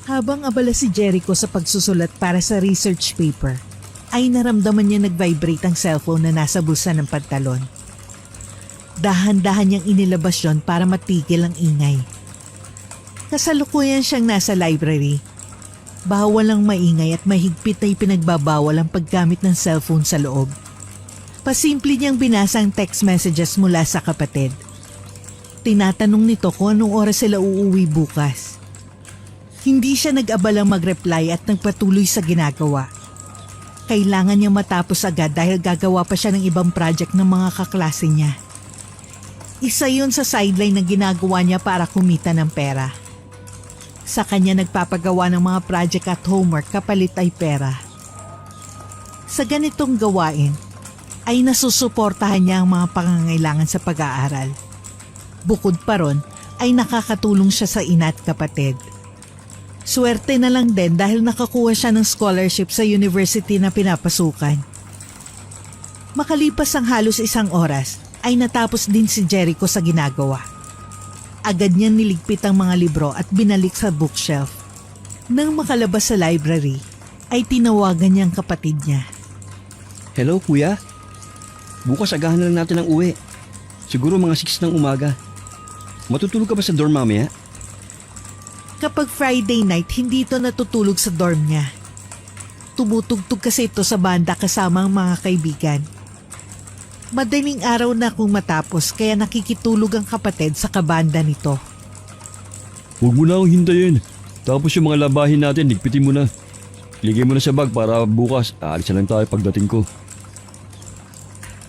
Habang abala si Jericho sa pagsusulat para sa research paper, ay naramdaman niya nag-vibrate ang cellphone na nasa bulsa ng pantalon. Dahan-dahan niyang inilabas yon para matigil ang ingay. Kasalukuyan siyang nasa library. Bawal ang maingay at mahigpit na ipinagbabawal ang paggamit ng cellphone sa loob. Pasimple niyang binasa ang text messages mula sa kapatid. Tinatanong nito kung anong oras sila uuwi bukas. Hindi siya nag-abalang mag-reply at nagpatuloy sa ginagawa. Kailangan niyang matapos agad dahil gagawa pa siya ng ibang project ng mga kaklase niya. Isa yun sa sideline na ginagawa niya para kumita ng pera. Sa kanya nagpapagawa ng mga project at homework kapalit ay pera. Sa ganitong gawain, ay nasusuportahan niya ang mga pangangailangan sa pag-aaral. Bukod pa ron, ay nakakatulong siya sa ina at kapatid. Swerte na lang din dahil nakakuha siya ng scholarship sa university na pinapasukan. Makalipas ang halos 1 oras, ay natapos din si Jericho sa ginagawa. Agad niyang niligpit ang mga libro at binalik sa bookshelf. Nang makalabas sa library, ay tinawagan niya ang kapatid niya. Hello kuya? Bukas agahan na lang natin ang uwi. Siguro mga 6 ng umaga. Matutulog ka ba sa dorm mamaya? Kapag Friday night, hindi ito natutulog sa dorm niya. Tumutugtog kasi ito sa banda kasama ang mga kaibigan. Madaling araw na kung matapos kaya nakikitulog ang kapatid sa kabanda nito. Huwag mo na akong hintayin. Tapos yung mga labahin natin, ligpitin mo na. Iligay mo na sa bag para bukas. Aalis na lang tayo pagdating ko.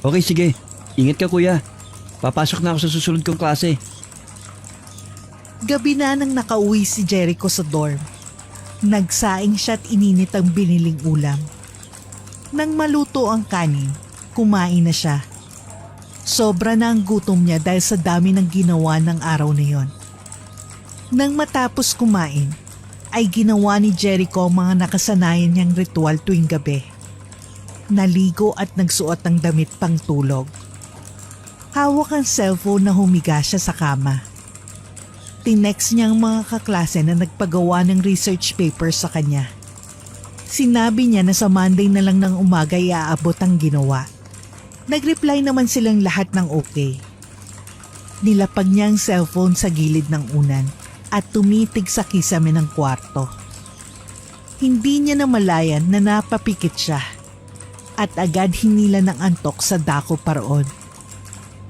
Okay, sige. Ingat ka kuya. Papasok na ako sa susunod kong klase. Gabi na nang nakauwi si Jericho sa dorm. Nagsaing siya at ininit ang biniling ulam. Nang maluto ang kanin, kumain na siya. Sobra na ang gutom niya dahil sa dami ng ginawa ng araw na yon. Nang matapos kumain, ay ginawa ni Jericho ang mga nakasanayan niyang ritual tuwing gabi. Naligo at nagsuot ng damit pang tulog. Hawak ang cellphone na humiga siya sa kama. Tinext niya ang mga kaklase na nagpagawa ng research paper sa kanya. Sinabi niya na sa Monday na lang ng umaga iaabot ang ginawa. Nag-reply naman silang lahat ng okay. Nilapag niya ang cellphone sa gilid ng unan at tumitig sa kisame ng kwarto. Hindi niya namalayan na napapikit siya at agad hinila ng antok sa dako paroon.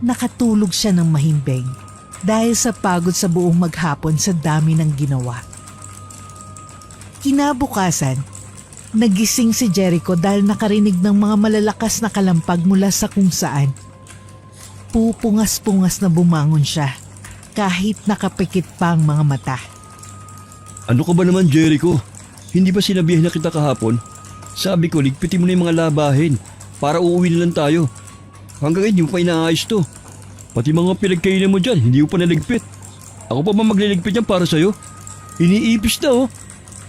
Nakatulog siya ng mahimbing dahil sa pagod sa buong maghapon sa dami ng ginawa. Kinabukasan, nagising si Jericho dahil nakarinig ng mga malalakas na kalampag mula sa kung saan. Pupungas-pungas na bumangon siya kahit nakapikit pa ang mga mata. Ano ka ba naman Jericho? Hindi ba sinabihan na kita kahapon? Sabi ko ligpitin mo na yung mga labahin para uuwi na lang tayo. Hanggang ngayon hindi mo pa inaayos to. Pati mga pinagkainan mo dyan, hindi mo pa naligpit. Ako pa ba magliligpit yan para sa'yo? Iniipis na oh.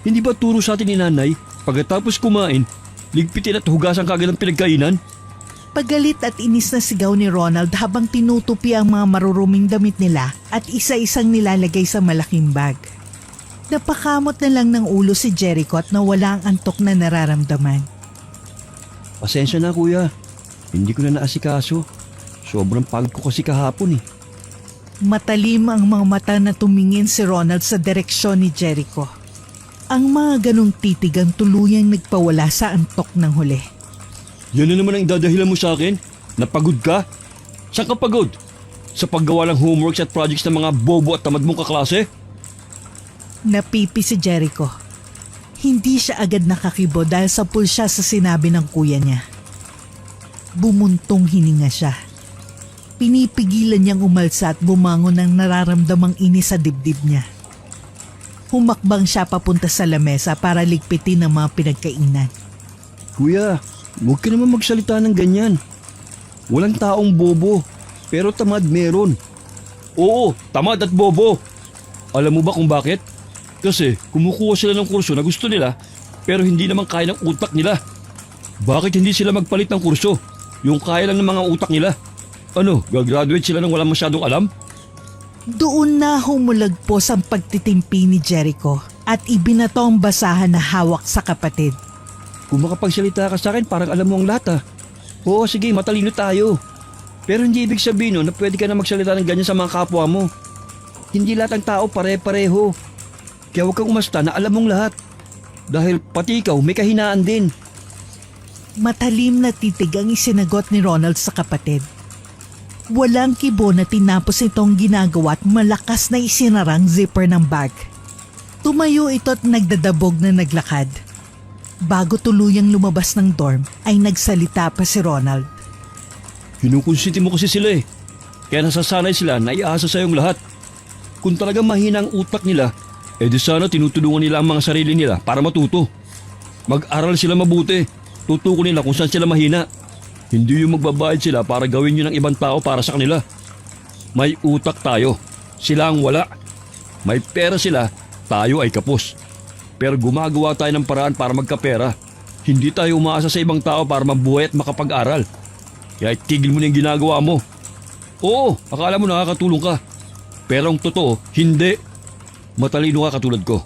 Hindi ba turo sa atin ni nanay, pagkatapos kumain, ligpitin at hugasan kagad ang pinagkainan? Pagalit at inis na sigaw ni Ronald habang tinutupi ang mga maruruming damit nila at isa-isang nilalagay sa malaking bag. Napakamot na lang ng ulo si Jericho at nawala ang antok na nararamdaman. Pasensya na kuya, hindi ko na naasikaso. Sobrang pagod ko kasi kahapon eh. Matalim ang mga mata na tumingin si Ronald sa direksyon ni Jericho. Ang mga ganong titig ang tuluyang nagpawala sa antok ng huli. Yan na naman ang idadahilan mo sa akin? Napagod ka? Saan ka pagod? Sa paggawa ng homeworks at projects ng mga bobo at tamad mong kaklase? Napipi si Jericho. Hindi siya agad nakakibo dahil sapul siya sa sinabi ng kuya niya. Bumuntong hininga siya. Pinipigilan niyang umalsa at bumangon ng nararamdamang inis sa dibdib niya. Humakbang siya papunta sa lamesa para ligpitin ang mga pinagkainan. Kuya, huwag ka naman magsalita ng ganyan. Walang taong bobo, pero tamad meron. Oo, tamad at bobo. Alam mo ba kung bakit? Kasi kumukuha sila ng kurso na gusto nila, pero hindi naman kaya ng utak nila. Bakit hindi sila magpalit ng kurso? Yung kaya lang ng mga utak nila. Ano, gagraduate sila nang walang masyadong alam? Doon na humulagpos ang pagtitimpi ni Jericho at ibinato ang basahan na hawak sa kapatid. Kung makapagsalita ka sa akin, parang alam mo ang lahat ah. Oo, sige, matalino tayo. Pero hindi ibig sabihin no, na pwede ka na magsalita ng ganyan sa mga kapwa mo. Hindi lahat ng tao pare-pareho. Kaya huwag kang umasta na alam mong lahat. Dahil pati ikaw may kahinaan din. Matalim na titig ang isinagot ni Ronald sa kapatid. Walang kibo na tinapos itong ginagawa at malakas na isinarang zipper ng bag. Tumayo ito at nagdadabog na naglakad. Bago tuluyang lumabas ng dorm ay nagsalita pa si Ronald. Kinukonsinti mo kasi sila eh. Kaya nasasanay sila na iasa sa iyong lahat. Kung talagang mahina ang utak nila, di sana tinutulungan nila ang mga sarili nila para matuto. Mag-aral sila mabuti. Tutuko nila kung saan sila mahina. Hindi yung magbabayad sila para gawin yun ng ibang tao para sa kanila. May utak tayo. Sila ang wala. May pera sila, tayo ay kapos. Pero gumagawa tayo ng paraan para magkapera. Hindi tayo umaasa sa ibang tao para mabuhay at makapag-aral. Kaya tigil mo na yung ginagawa mo. Oo, akala mo nakakatulong ka. Pero ang totoo, hindi. Matalino ka katulad ko.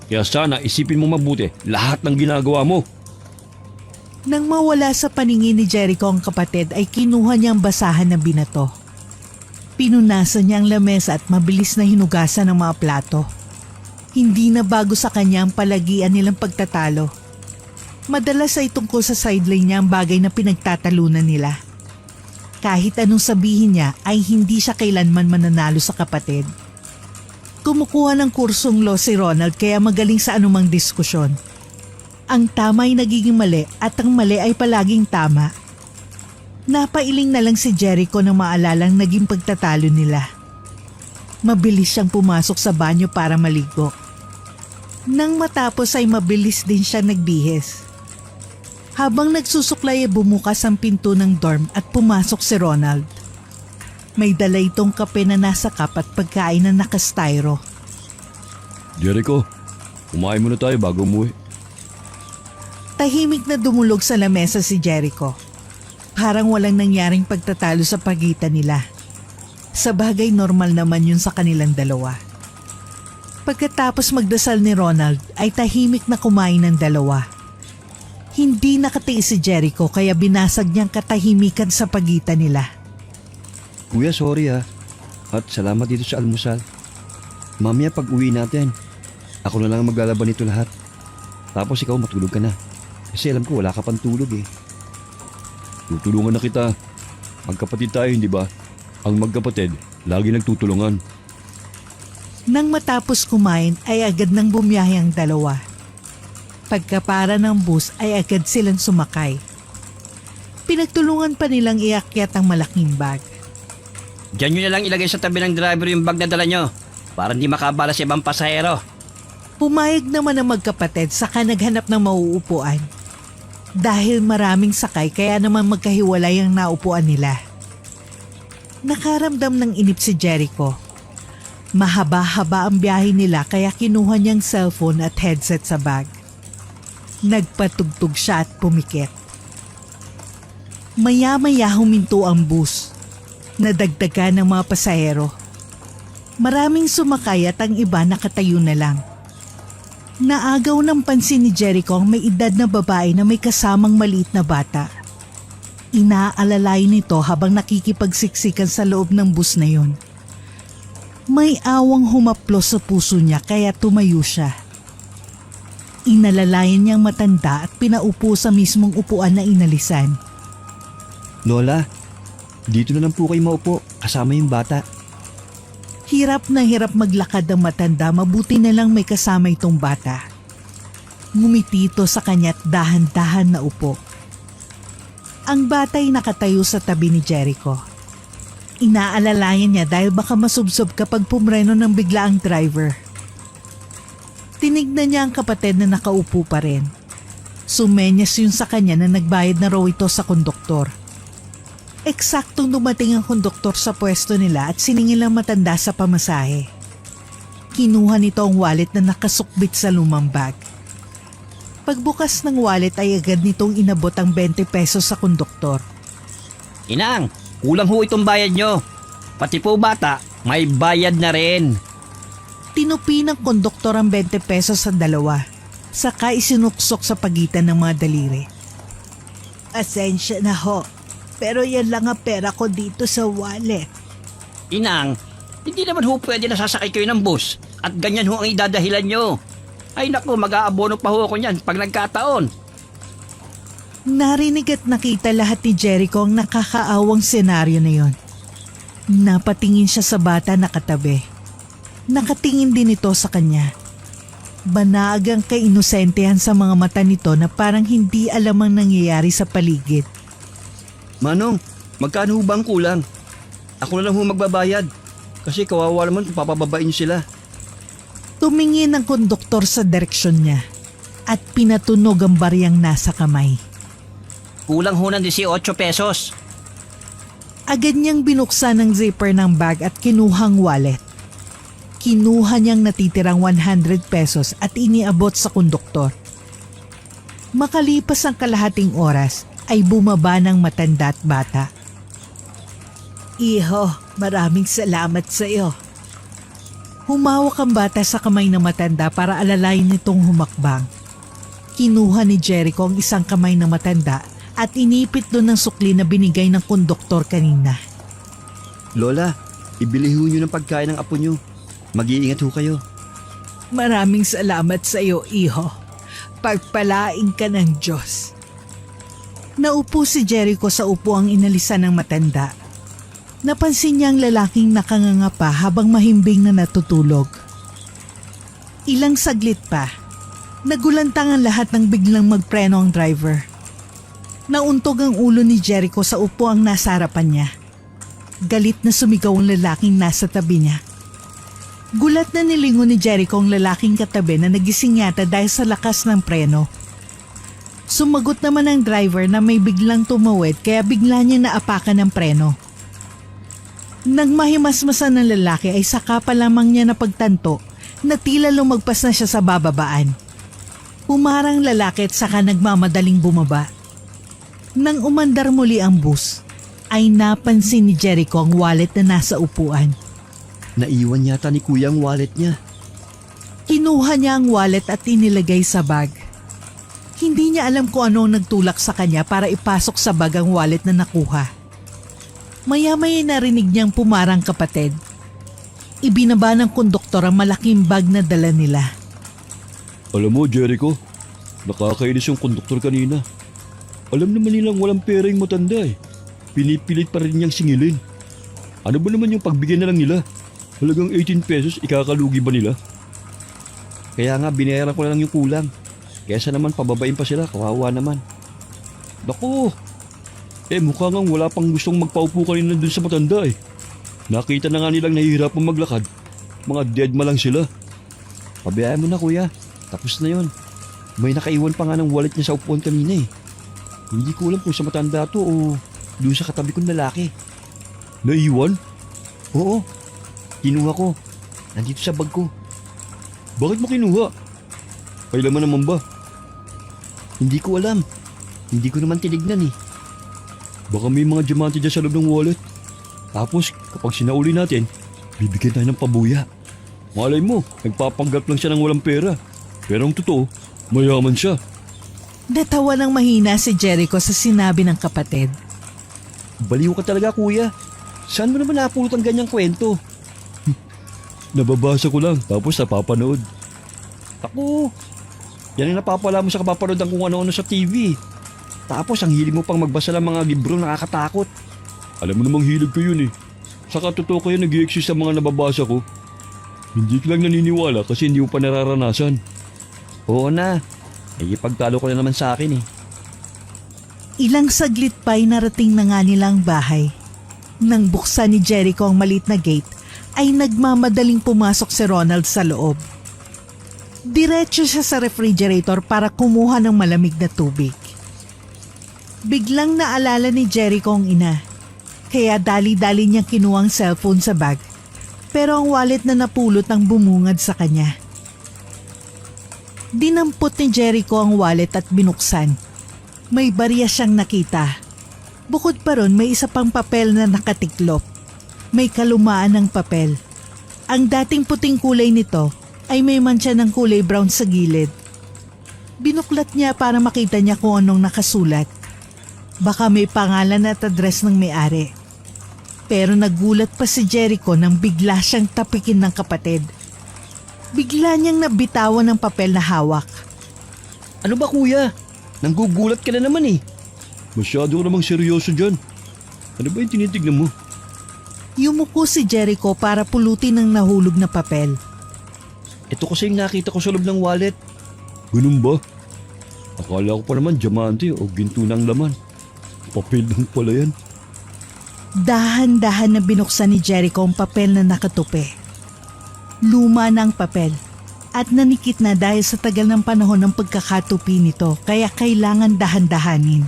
Kaya sana isipin mo mabuti lahat ng ginagawa mo. Nang mawala sa paningin ni Jericho ang kapatid ay kinuha niya ang basahan na binato. Pinunasan niya ang lamesa at mabilis na hinugasan ang mga plato. Hindi na bago sa kanya ang palagian nilang pagtatalo. Madalas ay tungkol sa sideline niya ang bagay na pinagtatalunan nila. Kahit anong sabihin niya ay hindi siya kailanman mananalo sa kapatid. Kumukuha ng kursong law si Ronald kaya magaling sa anumang diskusyon. Ang tama ay nagiging mali at ang mali ay palaging tama. Napailing na lang si Jericho nang maalalang naging pagtatalo nila. Mabilis siyang pumasok sa banyo para maligo. Nang matapos ay mabilis din siya nagbihis. Habang nagsusuklay ay bumukas ang pinto ng dorm at pumasok si Ronald. May dala itong kape na nasa cup at pagkain na nakastyro. Jericho, kumain muna tayo bago umuwi. Tahimik na dumulog sa lamesa si Jericho. Parang walang nangyaring pagtatalo sa pagitan nila. Sa bagay normal naman yun sa kanilang dalawa. Pagkatapos magdasal ni Ronald ay tahimik na kumain ng dalawa. Hindi nakatiis si Jericho kaya binasag niyang katahimikan sa pagitan nila. Kuya, sorry ha. At salamat dito sa almusal. Mamaya pag uwi natin, ako na lang ang maglalaban nito lahat. Tapos ikaw matulog ka na. Kasi alam ko wala ka pang tulog eh. Tutulungan na kita. Magkapatid tayo, hindi ba? Ang magkapatid, lagi nagtutulungan. Nang matapos kumain ay agad nang bumiyahe ang dalawa. Pagkapara ng bus ay agad silang sumakay. Pinagtulungan pa nilang iakyat ang malaking bag. Diyan nyo na lang ilagay sa tabi ng driver yung bag na dala nyo para hindi makabala sa ibang pasahero. Pumayag naman ang magkapatid saka naghanap ng mauupuan. Dahil maraming sakay kaya naman magkahiwalay ang naupuan nila. Nakaramdam ng inip si Jericho. Mahaba-haba ang biyahe nila kaya kinuha niyang cellphone at headset sa bag. Nagpatugtog siya at pumikit. Maya-maya huminto ang bus. Nadagdagan ng mga pasahero. Maraming sumakay at ang iba nakatayo na lang. Naagaw ng pansin ni Jericho ang may edad na babae na may kasamang maliit na bata. Inaalalay nito habang nakikipagsiksikan sa loob ng bus na yon. May awang humaplos sa puso niya kaya tumayo siya. Inalalayan niyang matanda at pinaupo sa mismong upuan na inalisan. Lola, dito na lang po kayo maupo kasama yung bata. Hirap na hirap maglakad ang matanda, mabuti na lang may kasama itong bata. Ngumiti ito sa kanya't dahan-dahan na upo. Ang bata ay nakatayo sa tabi ni Jericho. Inaalalayan niya dahil baka masubsob kapag pumreno ng bigla ang driver. Tinignan niya ang kapatid na nakaupo pa rin. Sumenyas yun sa kanya na nagbayad na raw ito sa konduktor. Eksaktong dumating ang konduktor sa pwesto nila at siningil ang matanda sa pamasahe. Kinuha nito ang wallet na nakasukbit sa lumang bag. Pagbukas ng wallet ay agad nitong inabot ang 20 pesos sa konduktor. Inang, kulang ho itong bayad nyo. Pati po bata, may bayad na rin. Tinupi ng konduktor ang 20 pesos sa dalawa, saka isinuksok sa pagitan ng mga daliri. Asensya na ho, pero yan lang ang pera ko dito sa wallet. Inang, hindi naman ho pwede na sasakay kayo ng bus at ganyan ho ang idadahilan nyo. Ay naku, mag-aabono pa ho ako niyan pag nagkataon. Narinig at nakita lahat ni Jericho ang nakakaawang senaryo na yon. Napatingin siya sa bata na katabi. Nakatingin din ito sa kanya. Banagang kainosentehan sa mga mata nito na parang hindi alam ang nangyayari sa paligid. Manong, magkano ho ba ang kulang? Ako na lang ho magbabayad. Kasi kawawa naman kung papababain sila. Tumingin ang konduktor sa direksyon niya at pinatunog ang bariyang nasa kamay. Kulang ho ng 18 pesos. Agad niyang binuksan ang zipper ng bag at kinuhang wallet. Kinuha niyang natitirang 100 pesos at iniabot sa konduktor. Makalipas ang kalahating oras ay bumaba ng matanda at bata. Iho, maraming salamat sa iyo. Humawak ang bata sa kamay ng matanda para alalayin nitong humakbang. Kinuha ni Jericho ang isang kamay ng matanda at inipit doon ng sukli na binigay ng konduktor kanina. Lola, ibili ho nyo ng pagkain ng apo nyo. Mag-iingat ho kayo. Maraming salamat sa iyo, iho. Pagpalain ka ng Diyos. Naupo si Jericho sa upuang inalisan ng matanda. Napansin niya ang lalaking nakangangapa habang mahimbing na natutulog. Ilang saglit pa, nagulantang ang lahat ng biglang magpreno ang driver. Nauntog ang ulo ni Jericho sa upuang nasa harapan niya. Galit na sumigaw ang lalaking nasa tabi niya. Gulat na nilingon ni Jericho ang lalaking katabi na nagising yata dahil sa lakas ng preno. Sumagot naman ang driver na may biglang tumawid kaya bigla niyang naapakan ng preno. Nang mahimasmasan ng lalaki ay saka pa lamang niya napagtanto na tila lumagpas na siya sa bababaan. Umarang lalaki at saka nagmamadaling bumaba. Nang umandar muli ang bus, ay napansin ni Jericho ang wallet na nasa upuan. Naiwan yata ni kuya ang wallet niya. Kinuha niya ang wallet at inilagay sa bag. Hindi niya alam kung ano ang nagtulak sa kanya para ipasok sa bag ang wallet na nakuha. Maya-maya narinig niyang pumarang kapatid. Ibinaba ng konduktor ang malaking bag na dala nila. Alam mo, Jericho, nakakainis yung konduktor kanina. Alam naman nilang walang pera yung matanda eh. Pinipilit pa rin niyang singilin. Ano ba naman yung pagbigyan na lang nila? Halagang 18 pesos, ikakalugi ba nila? Kaya nga, binayaran ko na lang yung kulang. Kesa naman pababain pa sila, kawawa naman. Naku! Mukha nga wala pang gustong magpaupo kanina dun sa matanda eh. Nakita na nga nilang nahihirapang maglakad. Mga deadma lang sila. Pabayaan mo na kuya, tapos na yon. May nakaiwan pa nga ng wallet niya sa upuan kanina eh. Hindi ko alam kung sa matanda to o doon sa katabi kong lalaki. Naiwan? Oo. Kinuha ko. Nandito sa bag ko. Bakit mo kinuha? Kailaman naman ba? Hindi ko alam. Hindi ko naman tinignan eh. Baka may mga diamante dyan sa loob ng wallet. Tapos kapag sinauli natin, bibigyan tayo ng pabuya. Malay mo, nagpapanggap lang siya ng walang pera. Pero ang totoo, mayaman siya. Natawa ng mahina si Jericho sa sinabi ng kapatid. Baliw ka talaga kuya. Saan mo naman napulot ang ganyang kwento? Nababasa ko lang tapos napapanood. Ako, yan ang napapala mo sa kapapanood ng kung ano-ano sa TV. Tapos ang hilig mo pang magbasa ng mga libro nakakatakot. Alam mo namang hilig ko yun eh. Saka totoo kayo nag-i-exist sa mga nababasa ko. Hindi ko lang naniniwala kasi hindi mo pa nararanasan. Oo na, ipagtalo ko na naman sa akin eh. Ilang saglit pa ay narating na nga nilang bahay. Nang buksan ni Jericho ang maliit na gate, ay nagmamadaling pumasok si Ronald sa loob. Diretso siya sa refrigerator para kumuha ng malamig na tubig. Biglang naalala ni Jericho ang ina, kaya dali-dali niyang kinuha ang cellphone sa bag, pero ang wallet na napulot ang bumungad sa kanya. Dinampot ni Jericho ang wallet at binuksan. May barya siyang nakita. Bukod pa ron, may isa pang papel na nakatiklop. May kalumaan ng papel. Ang dating puting kulay nito ay may mantsa ng kulay brown sa gilid. Binuklat niya para makita niya kung anong nakasulat. Baka may pangalan at address ng may-ari. Pero nagulat pa si Jericho nang bigla siyang tapikin ng kapatid. Bigla niyang nabitawan ng papel na hawak. Ano ba kuya? Nanggugulat ka na naman eh. Masyado ka namang seryoso dyan. Ano ba yung tinitignan mo? Yumuko si Jericho para pulutin ang nahulog na papel. Ito kasi yung nakita ko sa loob ng wallet. Ganun ba? Akala ko pa naman diamante o ginto ng laman. Papel lang pala yan. Dahan-dahan na binuksan ni Jericho ang papel na nakatupi. Luma na ang papel at nanikit na dahil sa tagal ng panahon ng pagkakatupi nito kaya kailangan dahan-dahanin.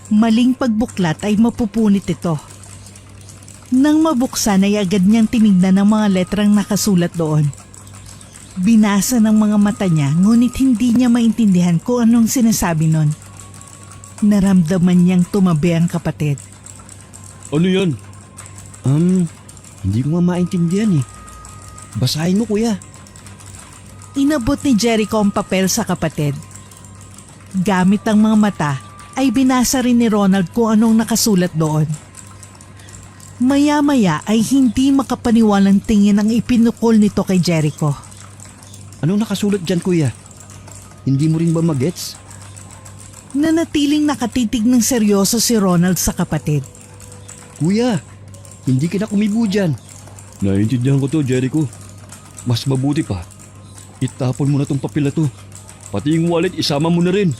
Maling pagbuklat ay mapupunit ito. Nang mabuksan ay agad niyang tinignan ang mga letrang nakasulat doon. Binasa ng mga mata niya ngunit hindi niya maintindihan kung anong sinasabi nun. Naramdaman niyang tumabi ang kapatid. Ano yan? Hindi ko nga maintindihan eh. Basahin mo kuya. Inabot ni Jericho ang papel sa kapatid. Gamit ang mga mata ay binasa rin ni Ronald kung anong nakasulat doon. Maya-maya ay hindi makapaniwalang tingin ang ipinukol nito kay Jericho. Anong nakasulat dyan kuya? Hindi mo rin ba magets? Nanatiling nakatitig ng seryoso si Ronald sa kapatid. Kuya, hindi ka na kumibo dyan. Naiintindihan ko to Jericho. Mas mabuti pa. Itapon mo na tong papel na to. Pati yung wallet isama mo na rin.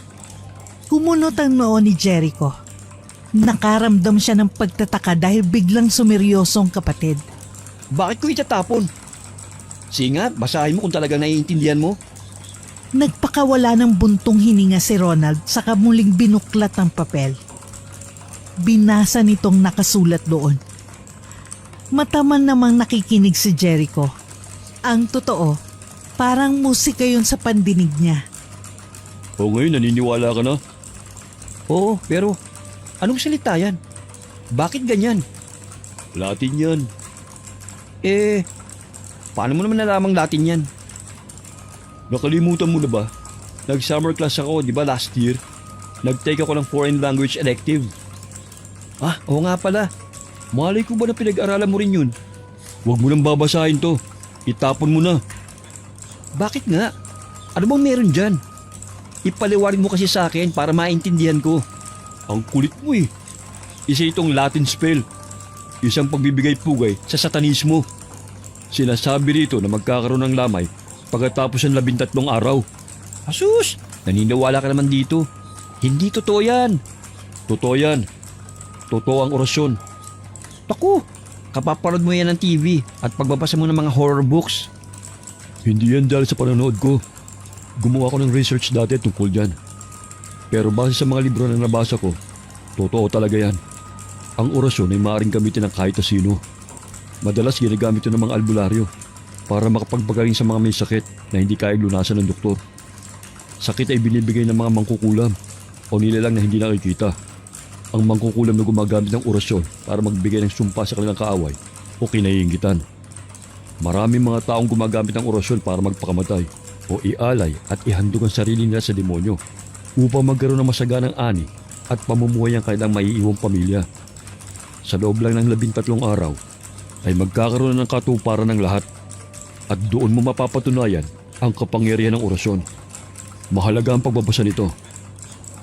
Kumunot ang noo ni Jericho. Nakaramdam siya ng pagtataka dahil biglang sumeryoso ang kapatid. Bakit ko itatapon? Sige nga, basahin mo kung talagang naiintindihan mo. Nagpakawala ng buntong hininga si Ronald saka muling binuklat ang papel. Binasa nitong nakasulat doon. Mataman namang nakikinig si Jericho. Ang totoo, parang musika yun sa pandinig niya. O ngayon naniniwala ka na? Oo, pero anong salita yan? Bakit ganyan? Latin yan. Paano mo naman nalamang Latin yan? Nakalimutan mo na ba? Nag-summer class ako, di ba last year? Nag-take ako ng foreign language elective. Oo nga pala. Malay ko ba na pinag-aralan mo rin yun? Huwag mo nang babasahin to. Itapon mo na. Bakit nga? Ano bang meron dyan? Ipaliwanag mo kasi sa akin para maintindihan ko. Ang kulit mo eh. Isa itong Latin spell. Isang pagbibigay-pugay sa satanismo. Sinasabi rito na magkakaroon ng lamay pagkatapos ng 13 araw. Asus! Naniniwala ka naman dito. Hindi totoo yan. Totoo yan. Totoo ang orasyon. Naku! Kapapanood mo yan ng TV at pagbabasa mo ng mga horror books. Hindi yan dahil sa panonood ko. Gumawa ko ng research dati tungkol dyan. Pero base sa mga libro na nabasa ko, totoo talaga yan. Ang orasyon ay maaaring gamitin ng kahit na sino. Madalas ginagamit ito ng mga albularyo para makapagbagaling sa mga may sakit na hindi kaya lunasan ng doktor. Sakit ay binibigay ng mga mangkukulam o nilalang na hindi nakikita. Ang mangkukulam na gumagamit ng orasyon para magbigay ng sumpa sa kanilang kaaway o kinaiingitan. Maraming mga taong gumagamit ng orasyon para magpakamatay o ialay at ihandog ang sarili nila sa demonyo upang magkaroon ng masaganang ani at pamumuhay ang kanilang maiiwang pamilya. Sa loob lang ng 13 araw ay magkakaroon ng katuparan ng lahat at doon mo mapapatunayan ang kapangyarihan ng orasyon. Mahalaga ang pagbabasa nito.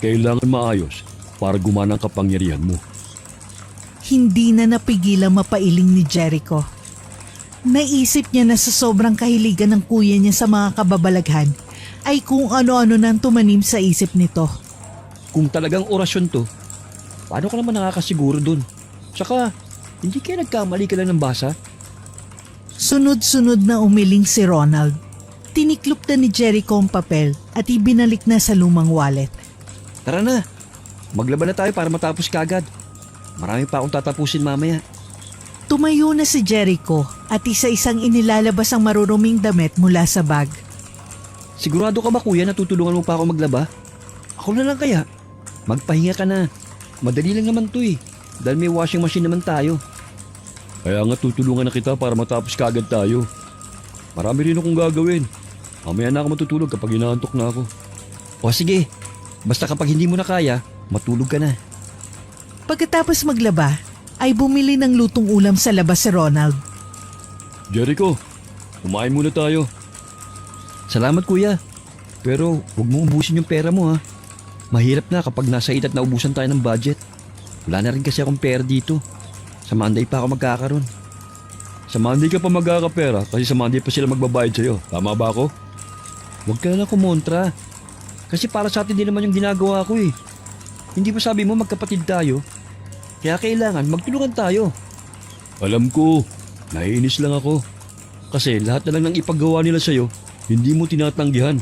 Kailangan maayos para gumana ang kapangyarihan mo. Hindi na napigilang mapailing ni Jericho. Naisip niya na sa sobrang kahiligan ng kuya niya sa mga kababalaghan ay kung ano-ano nang tumanim sa isip nito. Kung talagang orasyon to, paano ka naman nakakasiguro dun? Tsaka, hindi kaya nagkamali ka lang ng basa? Sunod-sunod na umiling si Ronald. Tiniklop na ni Jericho ang papel at ibinalik na sa lumang wallet. Tara na, maglaban na tayo para matapos kagad. Marami pa akong tatapusin mamaya. Tumayo na si Jericho at isa-isang inilalabas ang maruruming damit mula sa bag. Sigurado ka ba kuya na tutulungan mo pa ako maglaba? Ako na lang kaya. Magpahinga ka na. Madali lang naman to eh. Dahil may washing machine naman tayo. Kaya nga tutulungan na kita para matapos kaagad tayo. Marami rin akong gagawin. Mamaya na ako matutulog kapag inaantok na ako. O sige, basta kapag hindi mo na kaya, matulog ka na. Pagkatapos maglaba, ay bumili ng lutong ulam sa labas si Ronald. Jericho, kumain muna tayo. Salamat kuya, pero huwag mo ubusin yung pera mo ha. Mahirap na kapag nasa edad na ubusan tayo ng budget. Wala na rin kasi akong pera dito. Sa Monday pa ako magkakaroon. Sa Monday ka pa magkakapera kasi sa Monday pa sila magbabayad sa'yo. Tama ba ako? Huwag ka na kumontra. Kasi para sa atin din naman yung ginagawa ko eh. Hindi ba sabi mo magkapatid tayo? Kaya kailangan magtulungan tayo. Alam ko, naiinis lang ako. Kasi lahat na lang ng ipagawa nila sa'yo, hindi mo tinatanggihan.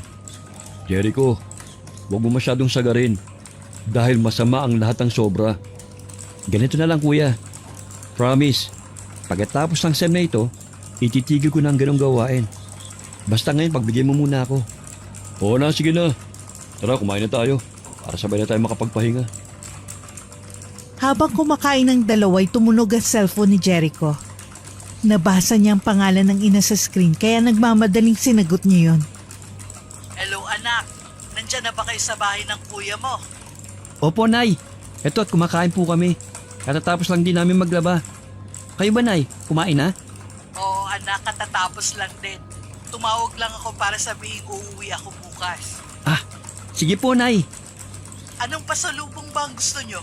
Jericho, huwag mo masyadong sagarin. Dahil masama ang lahat ng sobra. Ganito na lang kuya. Promise, pagkatapos ng SEM na ito, ititigil ko na ang ganong gawain. Basta ngayon pagbigyan mo muna ako. Oo na, sige na. Tara, kumain na tayo. Para sabay na tayo makapagpahinga. Habang kumakain ng dalawa'y tumunog ang cellphone ni Jericho. Nabasa niya ang pangalan ng ina sa screen kaya nagmamadaling sinagot niya yun. Hello anak, nandyan na ba kayo sa bahay ng kuya mo? Opo nay, eto at kumakain po kami. Katatapos lang din namin maglaba. Kayo ba nay, kumain na? Oo anak, katatapos lang din. Tumawag lang ako para sabihin uuwi ako bukas. Ah, sige po nay. Anong pasalubong ba ang gusto nyo?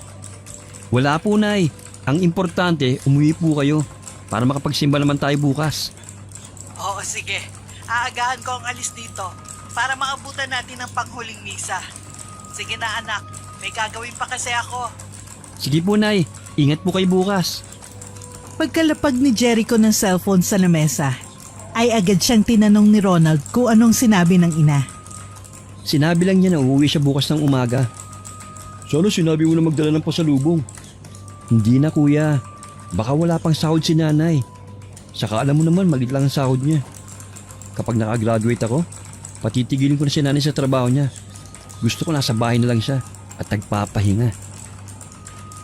Wala po nay. Ang importante, umuwi po kayo para makapagsimba naman tayo bukas. Oo sige, aagahan ko ang alis dito para maabutan natin ang panghuling misa. Sige na anak, may gagawin pa kasi ako. Sige po nay, ingat po kayo bukas. Pagkalapag ni Jericho ng cellphone sa lamesa, ay agad siyang tinanong ni Ronald kung anong sinabi ng ina. Sinabi lang niya na uuwi siya bukas ng umaga. Sana sinabi mo na magdala ng pasalubong. Hindi na kuya, baka wala pang sahod si nanay. Saka alam mo naman maliit lang ang sahod niya. Kapag nakagraduate ako, patitigilin ko na si nanay sa trabaho niya. Gusto ko nasa bahay na lang siya at nagpapahinga.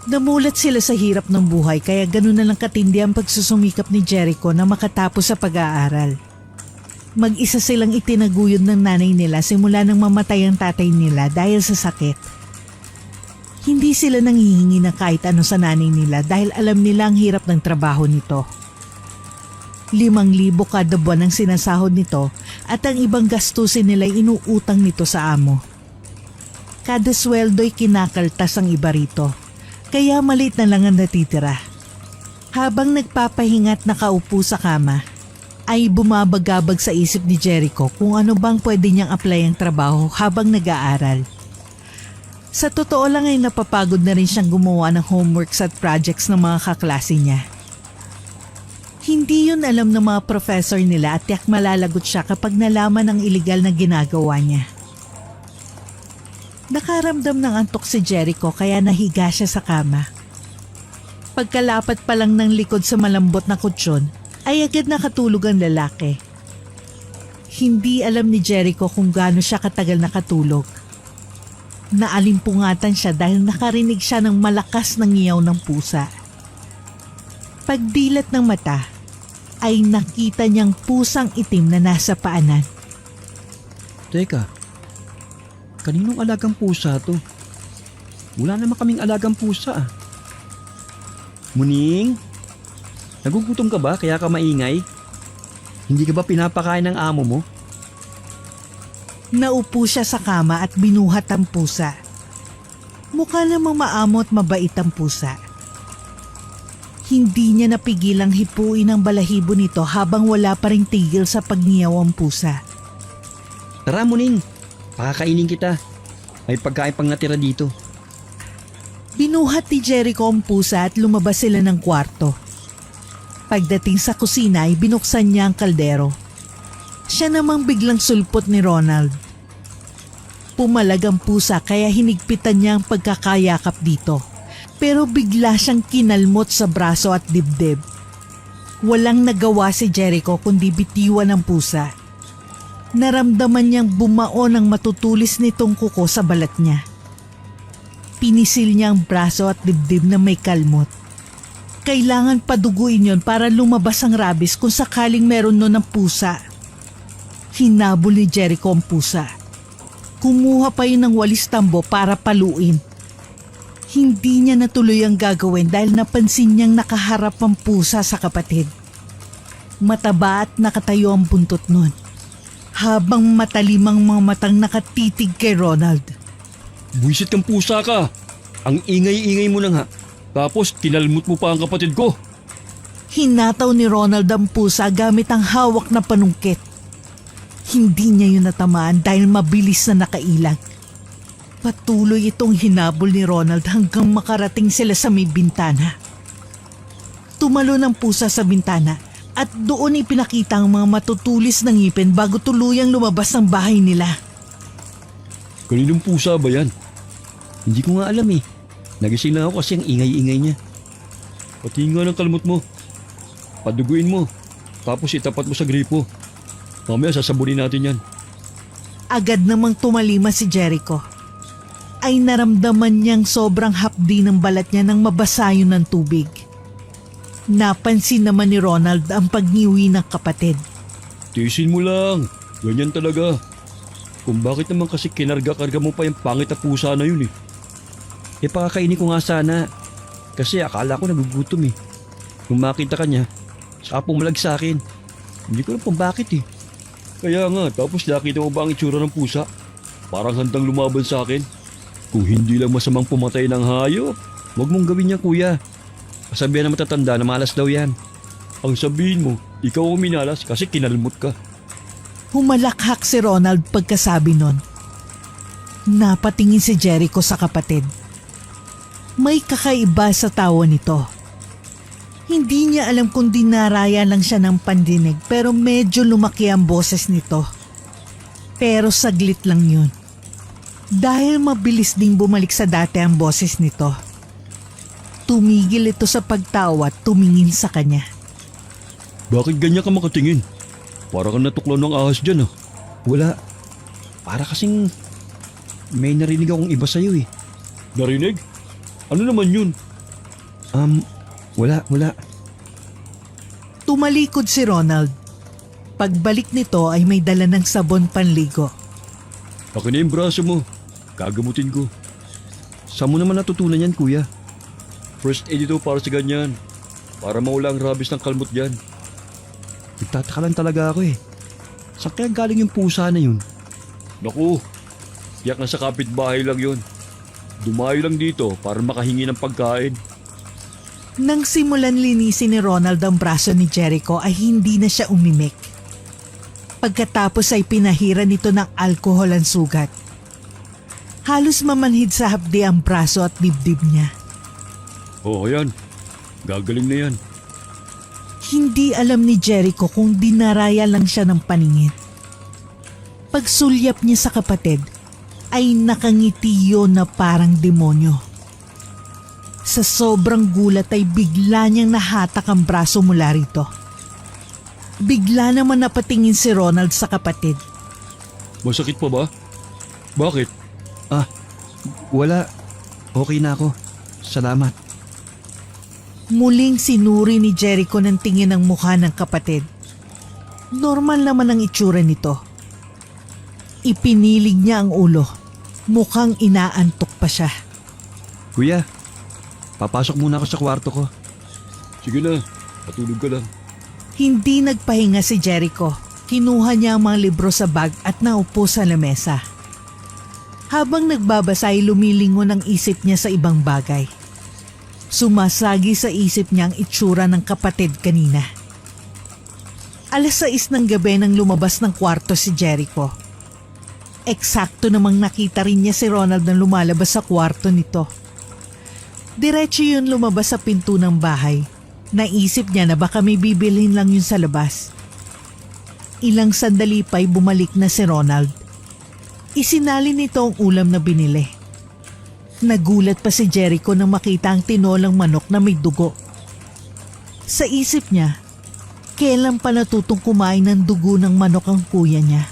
Namulat sila sa hirap ng buhay kaya ganun na lang katindi ang pagsusumikap ni Jericho na makatapos sa pag-aaral. Mag-isa silang itinaguyod ng nanay nila simula nang mamatay ang tatay nila dahil sa sakit. Hindi sila nanghihingi ng kahit ano sa nanay nila dahil alam nila ang hirap ng trabaho nito. 5,000 kada buwan ang sinasahod nito at ang ibang gastusin nila ay inuutang nito sa amo. Kada sweldo'y kinakaltas ang iba rito. Kaya maliit na lang ang natitira. Habang nagpapahinga at nakaupo sa kama, ay bumabagabag sa isip ni Jericho kung ano bang pwede niyang apply ang trabaho habang nag-aaral. Sa totoo lang ay napapagod na rin siyang gumawa ng homeworks at projects ng mga kaklase niya. Hindi yun alam ng mga professor nila at tiyak malalagot siya kapag nalaman ang iligal na ginagawa niya. Nakaramdam ng antok si Jericho kaya nahiga siya sa kama. Pagkalapat pa lang ng likod sa malambot na kutsyon, ay agad nakatulog ang lalaki. Hindi alam ni Jericho kung gaano siya katagal nakatulog. Naalimpungatan siya dahil nakarinig siya ng malakas na ngiyaw ng pusa. Pagdilat ng mata, ay nakita niyang pusang itim na nasa paanan. Teka, kaninong alagang pusa to? Wala naman kaming alagang pusa ah. Muning, nagugutom ka ba kaya ka maingay? Hindi ka ba pinapakain ng amo mo? Naupo siya sa kama at binuhat ang pusa. Mukha namang maamo at mabait ang pusa. Hindi niya napigilang hipuin ang balahibo nito habang wala pa ring tigil sa pagngiyaw ang pusa. Tara Muning, pakakainin kita. May pagkain pang natira dito. Binuhat ni Jericho ang pusa at lumabas sila ng kwarto. Pagdating sa kusina ay binuksan niya ang kaldero. Siya namang biglang sulpot ni Ronald. Pumalag ang pusa kaya hinigpitan niya ang pagkakayakap dito. Pero bigla siyang kinalmot sa braso at dibdib. Walang nagawa si Jericho kundi bitiwan ng pusa. Naramdaman niyang bumao ng matutulis nitong kuko sa balat niya. Pinisil niya ang braso at dibdib na may kalmot. Kailangan paduguin yon para lumabas ang rabies kung sakaling meron nun ng pusa. Hinabol ni Jericho ang pusa. Kumuha pa yun ng walis tambo para paluin. Hindi niya natuloy ang gagawin dahil napansin niyang nakaharap ang pusa sa kapatid. Mataba at nakatayo ang buntot nun, habang matalimang mga matang nakatitig kay Ronald. Buisit kang pusa ka. Ang ingay-ingay mo na nga. Tapos tinalmot mo pa ang kapatid ko. Hinataw ni Ronald ang pusa gamit ang hawak na panungkit. Hindi niya yun natamaan dahil mabilis na nakailag. Patuloy itong hinabol ni Ronald hanggang makarating sila sa may bintana. Tumalo ng pusa sa bintana at doon ipinakita ang mga matutulis ng ngipin bago tuluyang lumabas ng bahay nila. Kaninong pusa ba yan? Hindi ko nga alam eh. Nagising lang ako kasi ang ingay-ingay niya. Pati nga ng kalmot mo. Paduguin mo. Tapos itapat mo sa gripo. Mamaya sasabunin natin yan. Agad namang tumalima si Jericho. Ay naramdaman niyang sobrang hapdi ng balat niya nang mabasa yun ng tubig. Napansin naman ni Ronald ang pagniwi ng kapatid. Tiisin mo lang. Ganyan talaga. Kung bakit naman kasi kinarga-karga mo pa yung pangit na pusa na yun eh. Pakakainin ko nga sana. Kasi akala ko nagugutom eh. Nung makita ka niya, saka pumalag sa akin. Hindi ko alam kung bakit eh. Kaya nga, tapos nakita mo ba ang itsura ng pusa? Parang handang lumaban sa akin. Kung hindi lang masamang pumatay ng hayop. Huwag mong gawin niya kuya. Kasabihan na matatanda na malas daw yan. Ang sabihin mo, ikaw ang minalas kasi kinalmot ka. Humalakhak si Ronald pagkasabi nun. Napatingin si Jericho sa kapatid. May kakaiba sa tawa nito. Hindi niya alam kung dinaraya lang siya ng pandinig pero medyo lumaki ang boses nito. Pero saglit lang yun. Dahil mabilis ding bumalik sa dati ang boses nito. Tumigil ito sa pagtawa at tumingin sa kanya. Bakit ganyan ka makatingin? Para kang natuklaw ng ahas dyan ah. Wala. Para kasing may narinig akong iba sa'yo eh. Narinig? Ano naman yun? Wala. Tumalikod si Ronald. Pagbalik nito ay may dala ng sabon panligo. Akin na yung braso mo. Gagamutin ko. Saan mo naman natutunan yan kuya? First aid ito para sa ganyan. Para mawala ang rabies ng kalmot dyan. Nagtataka lang talaga ako eh. Saan kaya galing yung pusa na yun? Naku, tiyak na sa kapitbahay lang yun. Dumayo lang dito para makahingi ng pagkain. Nang simulan linisin ni Ronald ang braso ni Jericho ay hindi na siya umimik. Pagkatapos ay pinahiran nito ng alkohol ang sugat. Halos mamanhid sa hapdi ang braso at dibdib niya. Oo yan, gagaling na yan. Hindi alam ni Jericho kung dinaraya lang siya ng paningin. Pagsulyap niya sa kapatid, ay nakangiti yun na parang demonyo. Sa sobrang gulat ay bigla niyang nahatak ang braso mula rito. Bigla naman napatingin si Ronald sa kapatid. Masakit pa ba? Bakit? Wala. Okay na ako. Salamat. Muling sinuri ni Jericho ng tingin ang mukha ng kapatid. Normal naman ang itsura nito. Ipinilig niya ang ulo. Mukhang inaantok pa siya. Kuya, papasok muna ako sa kwarto ko. Sige na, patulog ka lang. Hindi nagpahinga si Jericho. Kinuha niya ang mga libro sa bag at naupo sa lamesa. Habang nagbabasa ay lumilingon ang isip niya sa ibang bagay. Sumasagi sa isip niya ang itsura ng kapatid kanina. 6:00 ng gabi nang lumabas ng kwarto si Jericho. Eksakto namang nakita rin niya si Ronald na lumalabas sa kwarto nito. Diretso yun lumabas sa pinto ng bahay. Naisip niya na baka may bibilhin lang yun sa labas. Ilang sandali pa'y bumalik na si Ronald. Isinali nito ang ulam na binili. Nagulat pa si Jericho nang makita ang tinolang manok na may dugo. Sa isip niya, kailan pa natutong kumain ng dugo ng manok ang kuya niya.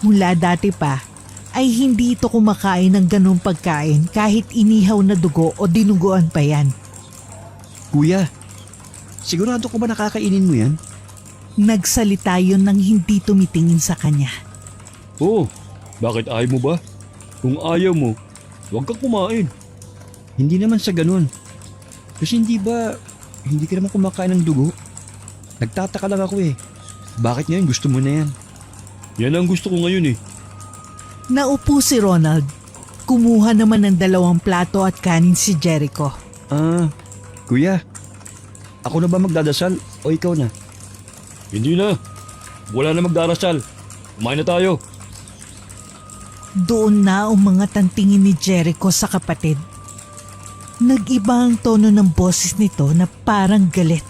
Mula dati pa, ay hindi ito kumakain ng ganung pagkain kahit inihaw na dugo o dinuguan pa yan. Kuya, sigurado ko ba nakakainin mo yan? Nagsalita yun nang hindi tumitingin sa kanya. Oh, bakit ayaw mo ba? Kung ayaw mo, huwag kang kumain. Hindi naman sa ganun. Kasi hindi ka naman kumakain ng dugo? Nagtataka lang ako eh. Bakit ngayon gusto mo na yan? Yan ang gusto ko ngayon eh. Naupo si Ronald. Kumuha naman ng 2 plato at kanin si Jericho. Kuya, ako na ba magdadasal o ikaw na? Hindi na. Wala na magdarasal. Kumain na tayo. Doon na umangat ang tingin ni Jericho sa kapatid. Nag-iba ang tono ng boses nito na parang galit.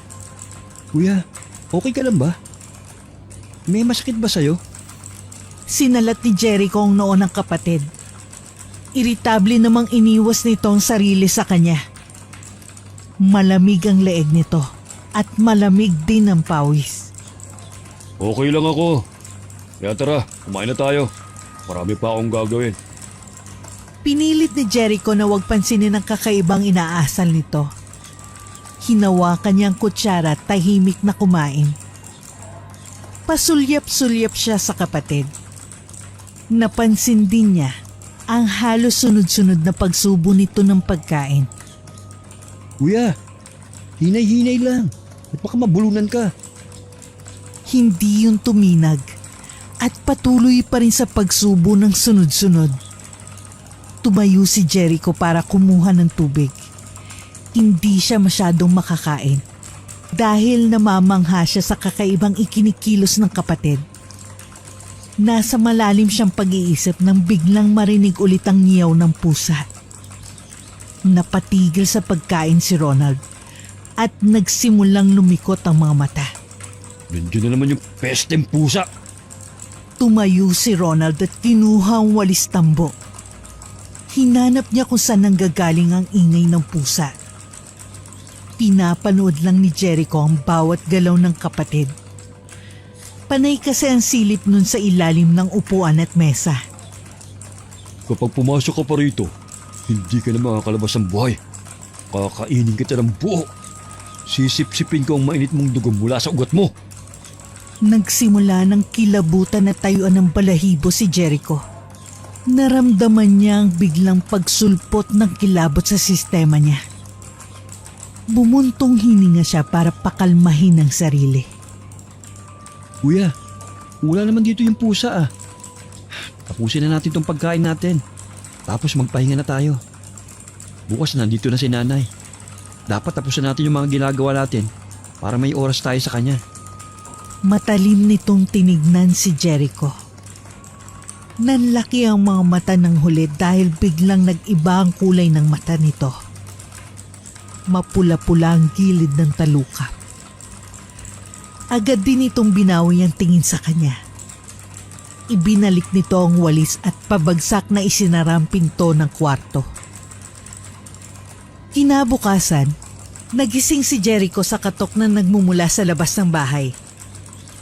Kuya, okay ka lang ba? May masakit ba sa'yo? Sinalat ni Jericho ang noo ng kapatid. Iritable namang iniwas nito ang sarili sa kanya. Malamig ang leeg nito at malamig din ang pawis. Okay lang ako. Kaya tara, kumain na tayo. Marami pa akong gagawin. Pinilit ni Jericho na huwag pansinin ang kakaibang inaasal nito. Hinawakan niya ang kutsara at tahimik na kumain. Pasulyap-sulyap siya sa kapatid. Napansin din niya ang halos sunod-sunod na pagsubo nito ng pagkain. Kuya, hinay-hinay lang. At baka mabulunan ka. Hindi yun tuminag at patuloy pa rin sa pagsubo ng sunod-sunod. Tumayo si Jericho para kumuha ng tubig. Hindi siya masyadong makakain dahil namamangha siya sa kakaibang ikinikilos ng kapatid. Nasa malalim siyang pag-iisip nang biglang marinig ulit ang ngiyaw ng pusa. Napatigil sa pagkain si Ronald at nagsimulang lumikot ang mga mata. Nandiyan na naman yung pesteng pusa. Tumayo si Ronald at kinuha ang walis tambo. Hinanap niya kung saan nanggagaling ang ingay ng pusa. Pinapanood lang ni Jericho ang bawat galaw ng kapatid. Panay kasi ang silip nun sa ilalim ng upuan at mesa. Kapag pumasok ka pa rito, hindi ka na makakalabas ng buhay. Kakainin kita ng buo. Sisip-sipin ko ang mainit mong dugo mula sa ugat mo. Nagsimula ng kilabutan at tayuan ng balahibo si Jericho. Naramdaman niya ang biglang pagsulpot ng kilabot sa sistema niya. Bumuntong hininga siya para pakalmahin ang sarili. Kuya, wala naman dito yung pusa ah. Tapusin na natin tong pagkain natin. Tapos magpahinga na tayo. Bukas nandito na si nanay. Dapat tapusin natin yung mga ginagawa natin para may oras tayo sa kanya. Matalim nitong tinignan si Jericho. Nanlaki ang mga mata ng huli dahil biglang nag-iba ang kulay ng mata nito. Mapula-pula ang gilid ng talukap. Agad din itong binawi ang tingin sa kanya. Ibinalik nito ang walis at pabagsak na isinara ang pinto ng kwarto. Kinabukasan, nagising si Jericho sa katok na nagmumula sa labas ng bahay.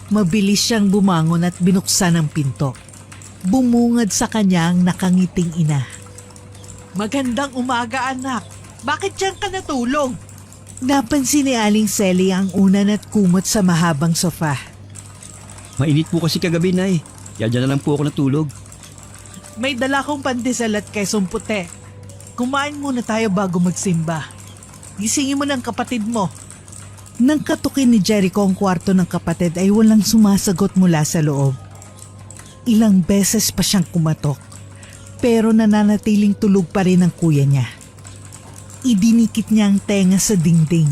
Mabilis siyang bumangon at binuksan ang pinto. Bumungad sa kanya ang nakangiting ina. Magandang umaga anak. Bakit diyan ka natulog? Napansin ni Aling Sally ang unan at kumot sa mahabang sofa. Mainit po kasi kagabi, Nay. Kaya dyan na lang po ako natulog. May dala kong pandesal at kesong puti. Kumain muna tayo bago magsimba. Gisingin mo ng kapatid mo. Nang katukin ni Jericho ang kwarto ng kapatid ay walang sumasagot mula sa loob. Ilang beses pa siyang kumatok, pero nananatiling tulog pa rin ang kuya niya. Idinikit niya ang tenga sa dingding.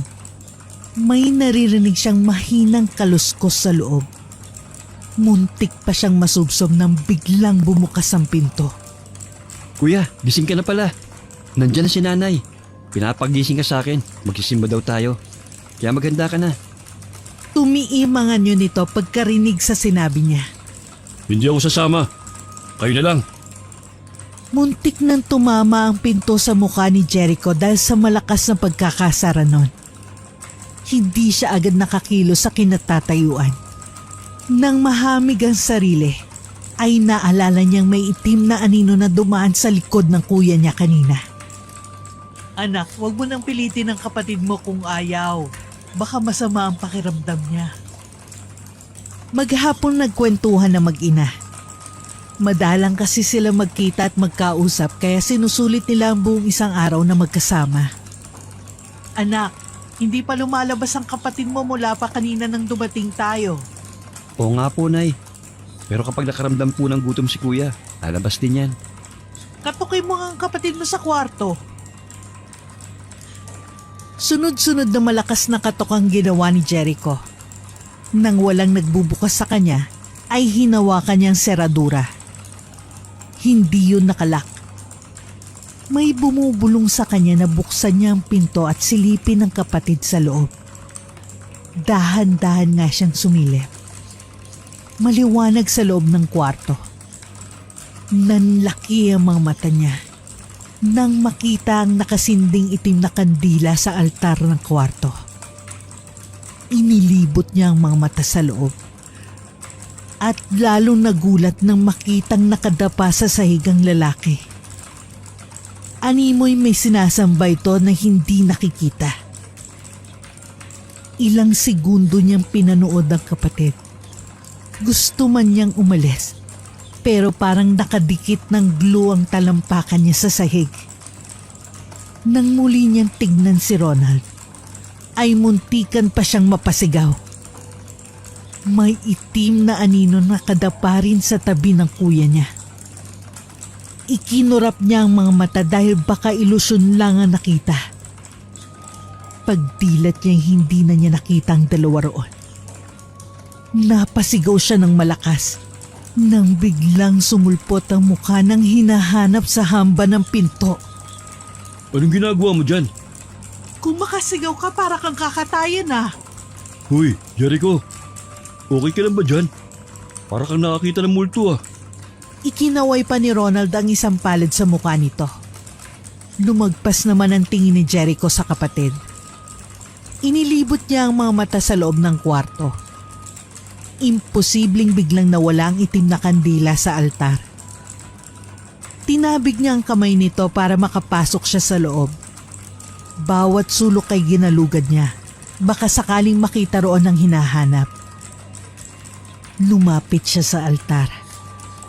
May naririnig siyang mahinang kaluskos sa loob. Muntik pa siyang masubsob nang biglang bumukas ang pinto. Kuya, gising ka na pala. Nandyan na si nanay. Pinapagising ka sa akin. Magsisimba daw tayo. Kaya maganda ka na. Tumiimangan yun nito pagkarinig sa sinabi niya. Hindi ako sasama. Kayo na lang. Muntik nang tumama ang pinto sa mukha ni Jericho dahil sa malakas na pagkakasara nun. Hindi siya agad nakakilos sa kinatatayuan. Nang mahamig ang sarili, ay naalala niyang may itim na anino na dumaan sa likod ng kuya niya kanina. Anak, wag mo nang pilitin ng kapatid mo kung ayaw. Baka masama ang pakiramdam niya. Maghapon nagkwentuhan na mag-ina. Madalang kasi sila magkita at magkausap kaya sinusulit nila ang buong isang araw na magkasama. Anak, hindi pa lumalabas ang kapatid mo mula pa kanina nang dumating tayo. Oo nga po, Nay. Pero kapag nakaramdam po ng gutom si Kuya, lalabas din yan. Katukoy mo ang kapatid mo sa kwarto. Sunod-sunod na malakas na katok ang ginawa ni Jericho. Nang walang nagbubukas sa kanya, ay hinawakan niyang seradura. Hindi yun nakalak. May bumubulong sa kanya na buksan niya ang pinto at silipin ang kapatid sa loob. Dahan-dahan nga siyang sumilip. Maliwanag sa loob ng kwarto. Nanlaki ang mga mata niya nang makita ang nakasinding itim na kandila sa altar ng kwarto. Inilibot niya ang mga mata sa loob at lalong nagulat nang makitang nakadapa sa sahig ang lalaki. Animoy may sinasamba ito na hindi nakikita. Ilang segundo niyang pinanood ang kapatid. Gusto man niyang umalis, pero parang nakadikit ng glue ang talampakan niya sa sahig. Nang muli niyang tignan si Ronald, ay muntikan pa siyang mapasigaw. May itim na anino na nakadapa rin sa tabi ng kuya niya. Ikinurap niya ang mga mata dahil baka ilusyon lang ang nakita. Pagdilat niya hindi na niya nakita ang dalawa roon. Napasigaw siya ng malakas nang biglang sumulpot ang mukha ng hinahanap sa hamba ng pinto. Anong ginagawa mo dyan? Kung makasigaw ka para kang kakatayan ah. Hoy, Jericho. Okay ka lang ba dyan? Para kang nakakita ng multo ah. Ikinaway pa ni Ronald ang isang palad sa mukha nito. Lumagpas naman ang tingin ni Jericho sa kapatid. Inilibot niya ang mga mata sa loob ng kwarto. Imposibleng biglang nawala ang itim na kandila sa altar. Tinabig niya ang kamay nito para makapasok siya sa loob. Bawat sulok ay ginalugad niya. Baka sakaling makita roon ang hinahanap. Lumapit siya sa altar.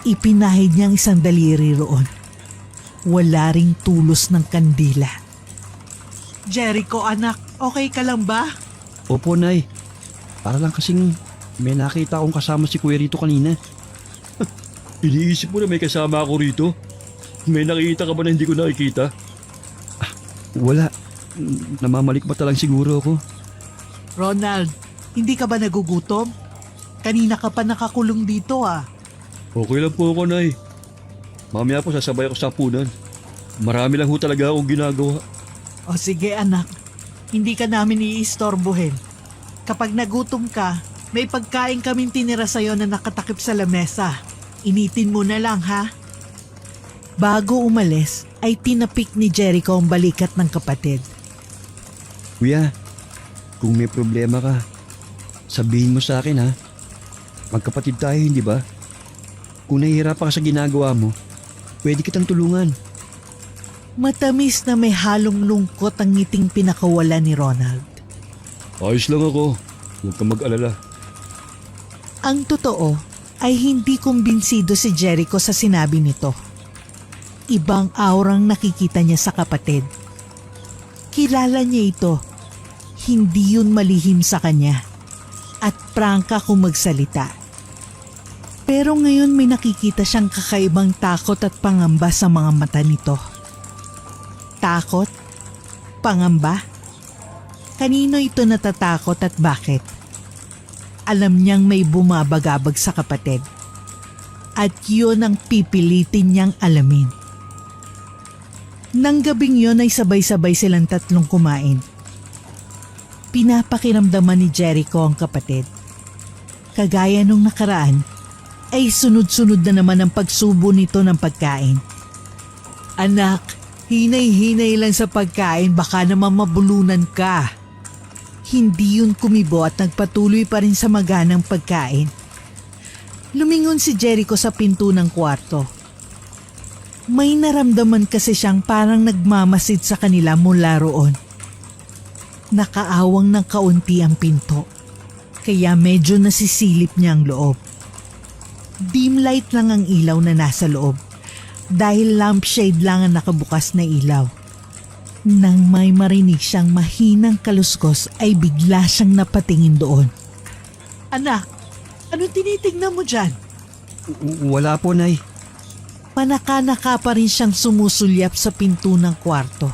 Ipinahid niya ang isang daliri roon. Wala ring tulos ng kandila. Jericho anak, okay ka lang ba? Opo, Nay. Para lang kasing may nakita akong kasama si Kuya rito kanina. Iniisip mo na may kasama ako rito? May nakikita ka ba na hindi ko nakikita? Wala. Namamalikmata lang siguro ako. Ronald, hindi ka ba nagugutom? Kanina ka pa nakakulong dito ah. Okay lang po ako, Nay. Mamaya po sasabay ako sa punan. Marami lang ho talaga akong ginagawa. O sige anak, hindi ka namin iistorbohin. Kapag nagutom ka, may pagkain kaming tinira sa'yo na nakatakip sa lamesa. Initin mo na lang ha. Bago umalis, ay tinapik ni Jericho ang balikat ng kapatid. Kuya, kung may problema ka, sabihin mo sa akin ha. Magkapatid tayo, hindi ba? Kung nahihirapan ka sa ginagawa mo, pwede kitang tulungan. Matamis na may halong lungkot ang ngiting pinakawala ni Ronald. Ayos lang ako. Huwag kang mag-alala. Ang totoo ay hindi kumbinsido si Jericho sa sinabi nito. Ibang aurang nakikita niya sa kapatid. Kilala niya ito. Hindi yun malihim sa kanya. At prangka kung magsalita. Pero ngayon may nakikita siyang kakaibang takot at pangamba sa mga mata nito. Takot? Pangamba? Kanino ito natatakot at bakit? Alam niyang may bumabagabag sa kapatid. At yun ang pipilitin niyang alamin. Nang gabing yun ay sabay-sabay silang tatlong kumain. Pinapakiramdaman ni Jericho ang kapatid. Kagaya nung nakaraan, ay sunod-sunod na naman ang pagsubo nito ng pagkain. Anak, hinay-hinay lang sa pagkain, baka naman mabulunan ka. Hindi yun kumibo at nagpatuloy pa rin sa maganang pagkain. Lumingon si Jericho sa pinto ng kwarto. May naramdaman kasi siyang parang nagmamasid sa kanila mula roon. Nakaawang ng kaunti ang pinto, kaya medyo nasisilip niya ang loob. Dim light lang ang ilaw na nasa loob dahil lampshade lang ang nakabukas na ilaw. Nang may marinig siyang mahinang kaluskos ay bigla siyang napatingin doon. Anak, anong tinitignan mo dyan? Wala po, Nay. Panaka-naka pa rin siyang sumusulyap sa pinto ng kwarto.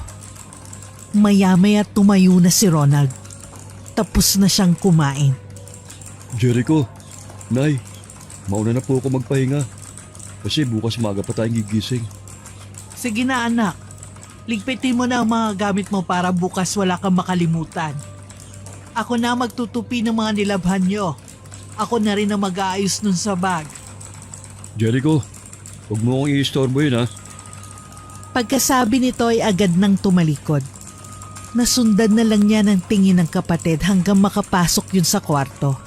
Maya-maya tumayo na si Ronald. Tapos na siyang kumain. Jericho, Nay, mauna na po ako magpahinga. Kasi bukas maga pa tayong gigising. Sige na anak, ligpitin mo na ang mga gamit mo para bukas wala kang makalimutan. Ako na magtutupi ng mga nilabhan nyo. Ako na rin ang mag-aayos nun sa bag. Jericho, huwag mo akong i-istorbo yun ha. Pagkasabi nito ay agad nang tumalikod. Nasundan na lang niya ng tingin ng kapatid hanggang makapasok yun sa kwarto.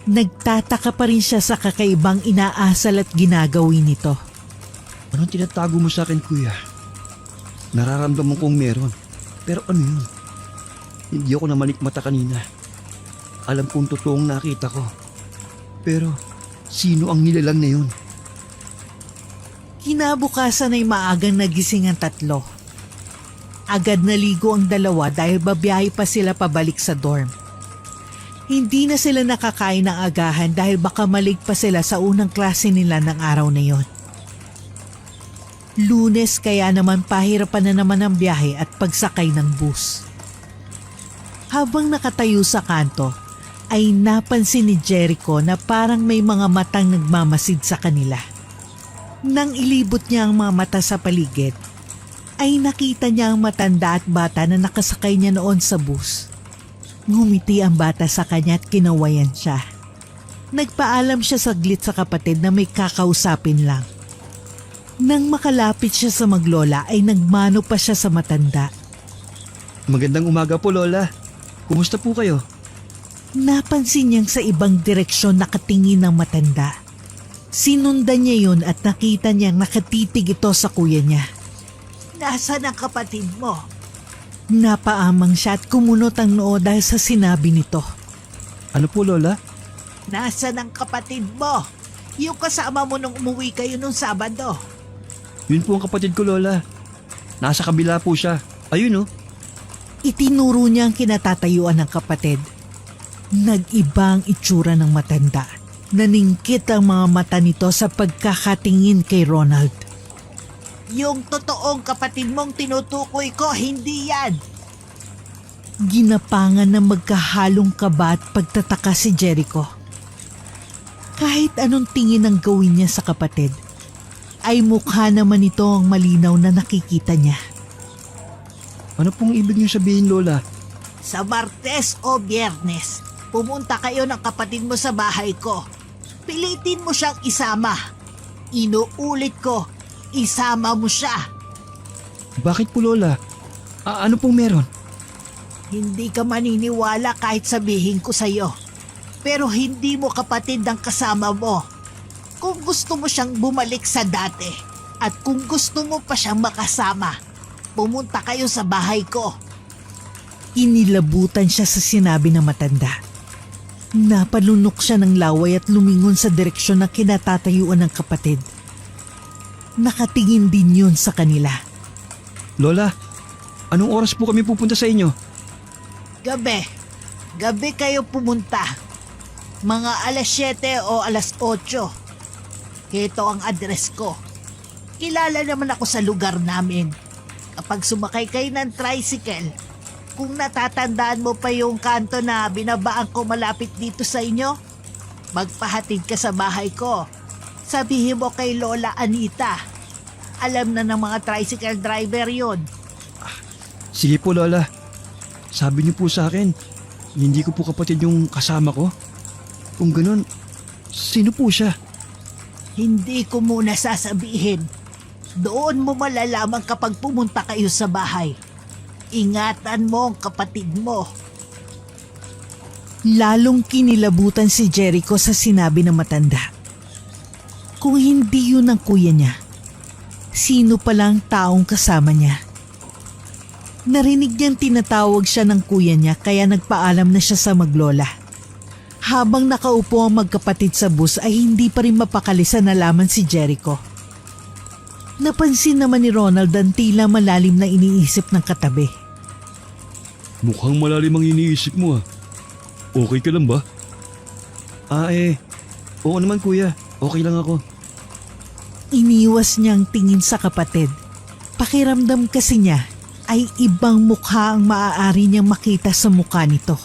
Nagtataka pa rin siya sa kakaibang inaasal at ginagawin nito. Anong tinatago mo sa akin, kuya? Nararamdaman kong meron. Pero ano yun? Hindi ako namalikmata kanina. Alam kong totoong nakita ko. Pero sino ang nilalang na yun? Kinabukasan ay maagang nagising ang tatlo. Agad naligo ang dalawa dahil babiyahe pa sila pabalik sa dorm. Hindi na sila nakakain ng agahan dahil baka malig pa sila sa unang klase nila ng araw na yon. Lunes kaya naman pahirapan na naman ang biyahe at pagsakay ng bus. Habang nakatayo sa kanto, ay napansin ni Jericho na parang may mga matang nagmamasid sa kanila. Nang ilibot niya ang mga mata sa paligid, ay nakita niya ang matanda at bata na nakasakay niya noon sa bus. Ngumiti ang bata sa kanya at kinawayan siya. Nagpaalam siya saglit sa kapatid na may kakausapin lang. Nang makalapit siya sa maglola ay nagmano pa siya sa matanda. Magandang umaga po, Lola. Kumusta po kayo? Napansin niyang sa ibang direksyon nakatingin ang matanda. Sinundan niya yun at nakita niyang nakatitig ito sa kuya niya. Nasaan ang kapatid mo? Napaamang siya at kumunot ang noo dahil sa sinabi nito. Ano po, Lola? Nasaan ang kapatid mo? Yung kasama mo nung umuwi kayo nung Sabado. Yun po ang kapatid ko, Lola. Nasa kabila po siya. Ayun, oh. Itinuro niya ang kinatatayuan ng kapatid. Nag-iba ang itsura ng matanda. Naningkit ang mga mata nito sa pagkakatingin kay Ronald. Yung totoong kapatid mong tinutukoy ko, hindi yan. Ginapangan ng magkahalong kaba at pagtataka si Jericho. Kahit anong tingin ang gawin niya sa kapatid, ay mukha naman ito ang malinaw na nakikita niya. Ano pong ibig niyo sabihin, Lola? Sa Martes o Biyernes, pumunta kayo ng kapatid mo sa bahay ko. Pilitin mo siyang isama. Inuulit ko, isama mo siya. Bakit po, Lola? Ano pong meron? Hindi ka maniniwala kahit sabihin ko sa'yo. Pero hindi mo kapatid ang kasama mo. Kung gusto mo siyang bumalik sa dati at kung gusto mo pa siyang makasama, pumunta kayo sa bahay ko. Inilabutan siya sa sinabi ng matanda. Napalunok siya ng laway at lumingon sa direksyon ng kinatatayuan ng kapatid. Nakatingin din yun sa kanila. Lola, anong oras po kami pupunta sa inyo? Gabi kayo pumunta. Mga alas 7 o alas 8. Ito ang address ko. Kilala naman ako sa lugar namin. Kapag sumakay kayo ng tricycle, kung natatandaan mo pa yung kanto na binabaan ko malapit dito sa inyo, magpahatid ka sa bahay ko. Sabihin mo kay Lola Anita. Alam na ng mga tricycle driver yon. Sige po, Lola. Sabi niyo po sa akin, hindi ko po kapatid yung kasama ko. Kung ganun, sino po siya? Hindi ko muna sasabihin. Doon mo malalaman kapag pumunta kayo sa bahay. Ingatan mo ang kapatid mo. Lalong kinilabutan si Jericho sa sinabi ng matanda. Kung hindi yun ang kuya niya, sino palang taong kasama niya. Narinig niyang tinatawag siya ng kuya niya kaya nagpaalam na siya sa maglola. Habang nakaupo ang magkapatid sa bus ay hindi pa rin mapakali sa nalaman si Jericho. Napansin naman ni Ronald ang tila malalim na iniisip ng katabi. Mukhang malalim ang iniisip mo ah. Okay ka lang ba? Oo naman kuya. Okay lang ako. Iniwas niyang tingin sa kapatid. Pakiramdam kasi niya ay ibang mukha ang maaari niyang makita sa mukha nito.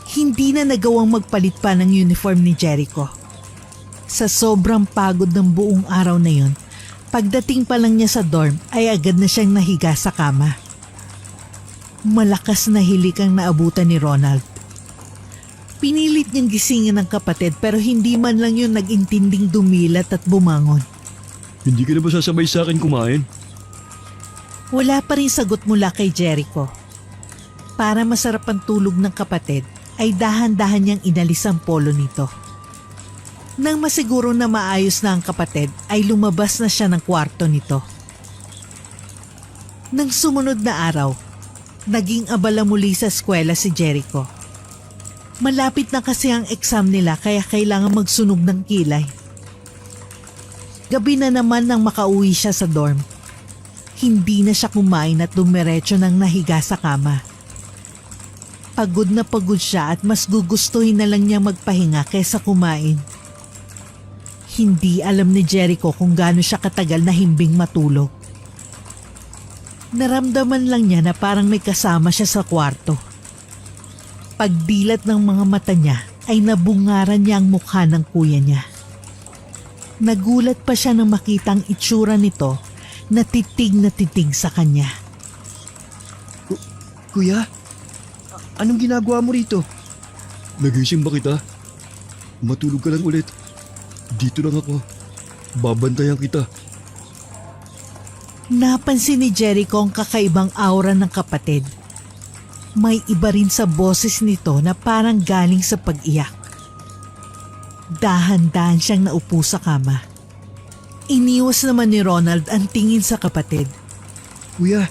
Hindi na nagawang magpalit pa ng uniform ni Jericho. Sa sobrang pagod ng buong araw na yun, pagdating pa lang niya sa dorm ay agad na siyang nahiga sa kama. Malakas na hilik ang naabutan ni Ronald. Pinilit niyang gisingin ng kapatid pero hindi man lang yun nag-intinding dumilat at bumangon. Hindi ka na ba sasabay sa akin kumain? Wala pa rin sagot mula kay Jericho. Para masarap ang tulog ng kapatid, ay dahan-dahan niyang inalis ang polo nito. Nang masiguro na maayos na ang kapatid, ay lumabas na siya ng kwarto nito. Nang sumunod na araw, naging abala muli sa eskwela si Jericho. Malapit na kasi ang exam nila kaya kailangan magsunog ng kilay. Gabi na naman nang makauwi siya sa dorm. Hindi na siya kumain at dumiretso ng nahiga sa kama. Pagod na pagod siya at mas gugustuhin na lang niya magpahinga kaysa kumain. Hindi alam ni Jericho kung gaano siya katagal na himbing matulog. Naramdaman lang niya na parang may kasama siya sa kwarto. Pagdilat ng mga mata niya ay nabungaran niya ang mukha ng kuya niya. Nagulat pa siya nang makita ang itsura nito na titig sa kanya. Kuya? Anong ginagawa mo rito? Nagising ba kita? Matulog ka lang ulit. Dito lang ako. Babantayan kita. Napansin ni Jericho ang kakaibang aura ng kapatid. May iba rin sa boses nito na parang galing sa pag-iyak. Dahan-dahan siyang naupo sa kama. Iniwas naman ni Ronald ang tingin sa kapatid. Kuya,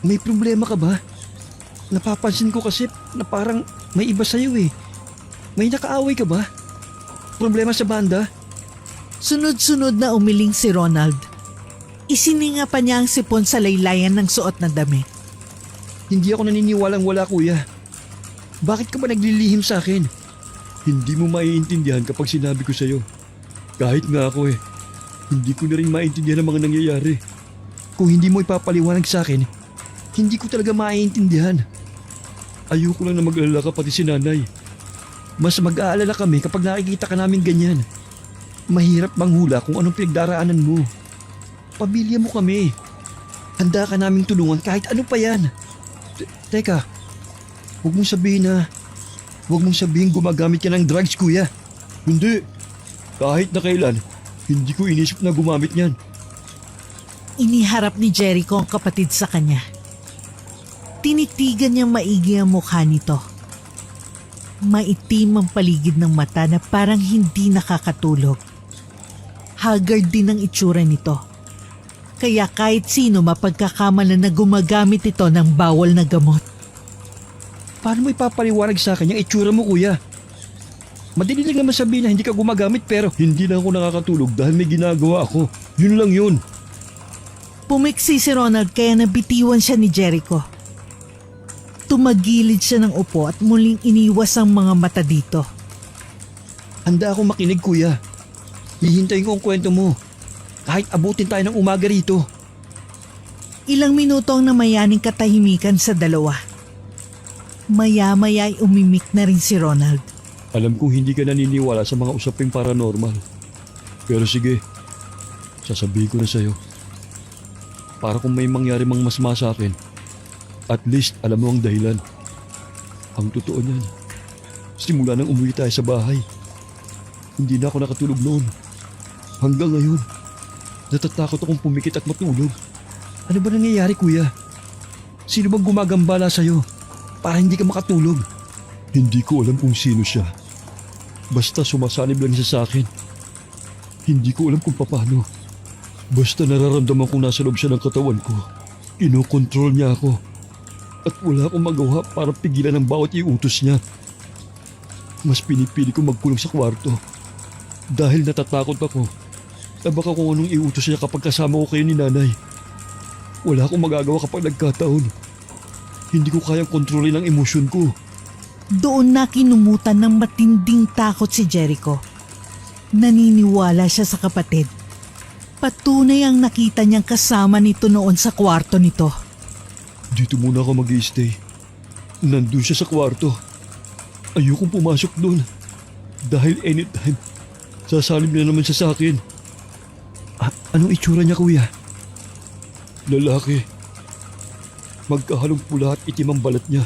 may problema ka ba? Napapansin ko kasi na parang may iba sa'yo eh. May nakaaway ka ba? Problema sa banda? Sunod-sunod na umiling si Ronald. Isininga pa niya ang sipon sa laylayan ng suot na damit. Hindi ako naniniwalang wala kuya. Bakit ka ba naglilihim sa akin? Hindi mo maiintindihan kapag sinabi ko sa'yo. Kahit nga ako hindi ko na rin maintindihan ang mga nangyayari. Kung hindi mo ipapaliwanag sa akin, hindi ko talaga maiintindihan. Ayoko lang na mag-alala ka pati si nanay. Mas mag-aalala kami kapag nakikita ka namin ganyan. Mahirap manghula kung anong pinagdaraanan mo. Pamilya mo kami. Handa ka naming tulungan kahit ano pa yan. Teka, huwag mong sabihin gumagamit ka ng drugs, kuya. Hindi. Kahit na kailan, hindi ko inisip na gumamit niyan. Iniharap ni Jericho ang kapatid sa kanya. Tinitigan niyang maigi ang mukha nito. Maitim ang paligid ng mata na parang hindi nakakatulog. Haggard din ang itsura nito. Kaya kahit sino mapagkakamalan na gumagamit ito ng bawal na gamot. Paano mo ipapaliwanag sa akin yung itsura mo, kuya? Madali lang naman sabihin na hindi ka gumagamit pero Hindi na ako nakakatulog dahil may ginagawa ako. Yun lang yun. Pumiksi si Ronald kaya nabitiwan siya ni Jericho. Tumagilid siya ng upo at muling iniwas ang mga mata dito. handa akong makinig, kuya. Hihintayin ko ang kwento mo. Kahit abutin tayo ng umaga rito. Ilang minuto ang namayaning katahimikan sa dalawa. Maya-maya ay umimik na rin si Ronald. Alam kong hindi ka naniniwala sa mga usaping paranormal. Pero sige, sasabihin ko na sa'yo. Para kung may mangyari mang masama sa akin, at least alam mo ang dahilan. Ang totoo niyan, simula nang umuwi tayo sa bahay, hindi na ako nakatulog noon. Hanggang ngayon, natatakot akong pumikit at matulog. Ano ba nangyayari, kuya? Sino bang gumagambala sa'yo para hindi ka makatulog? Hindi ko alam kung sino siya. Basta sumasanib lang siya sa akin. Hindi ko alam kung paano. Basta nararamdaman kong nasa loob siya ng katawan ko, kinokontrol niya ako. At wala akong magawa para pigilan ang bawat iutos niya. Mas pinipili ko magkulong sa kwarto dahil natatakot ako na baka kung anong iutos niya kapag kasama ko kayo ni nanay. Wala akong magagawa kapag nagkataon. Hindi ko kayang kontrolin ang emosyon ko. Doon na kinumutan ng matinding takot si Jericho. Naniniwala siya sa kapatid. Patunay ang nakita niyang kasama nito noon sa kwarto nito. Dito muna ako mag-i-stay. Nandun siya sa kwarto. Ayokong pumasok doon. Dahil anytime, sasalim na naman siya sa akin. Anong itsura niya, kuya? Lalaki. Magkahalong pula at itim ang balat niya.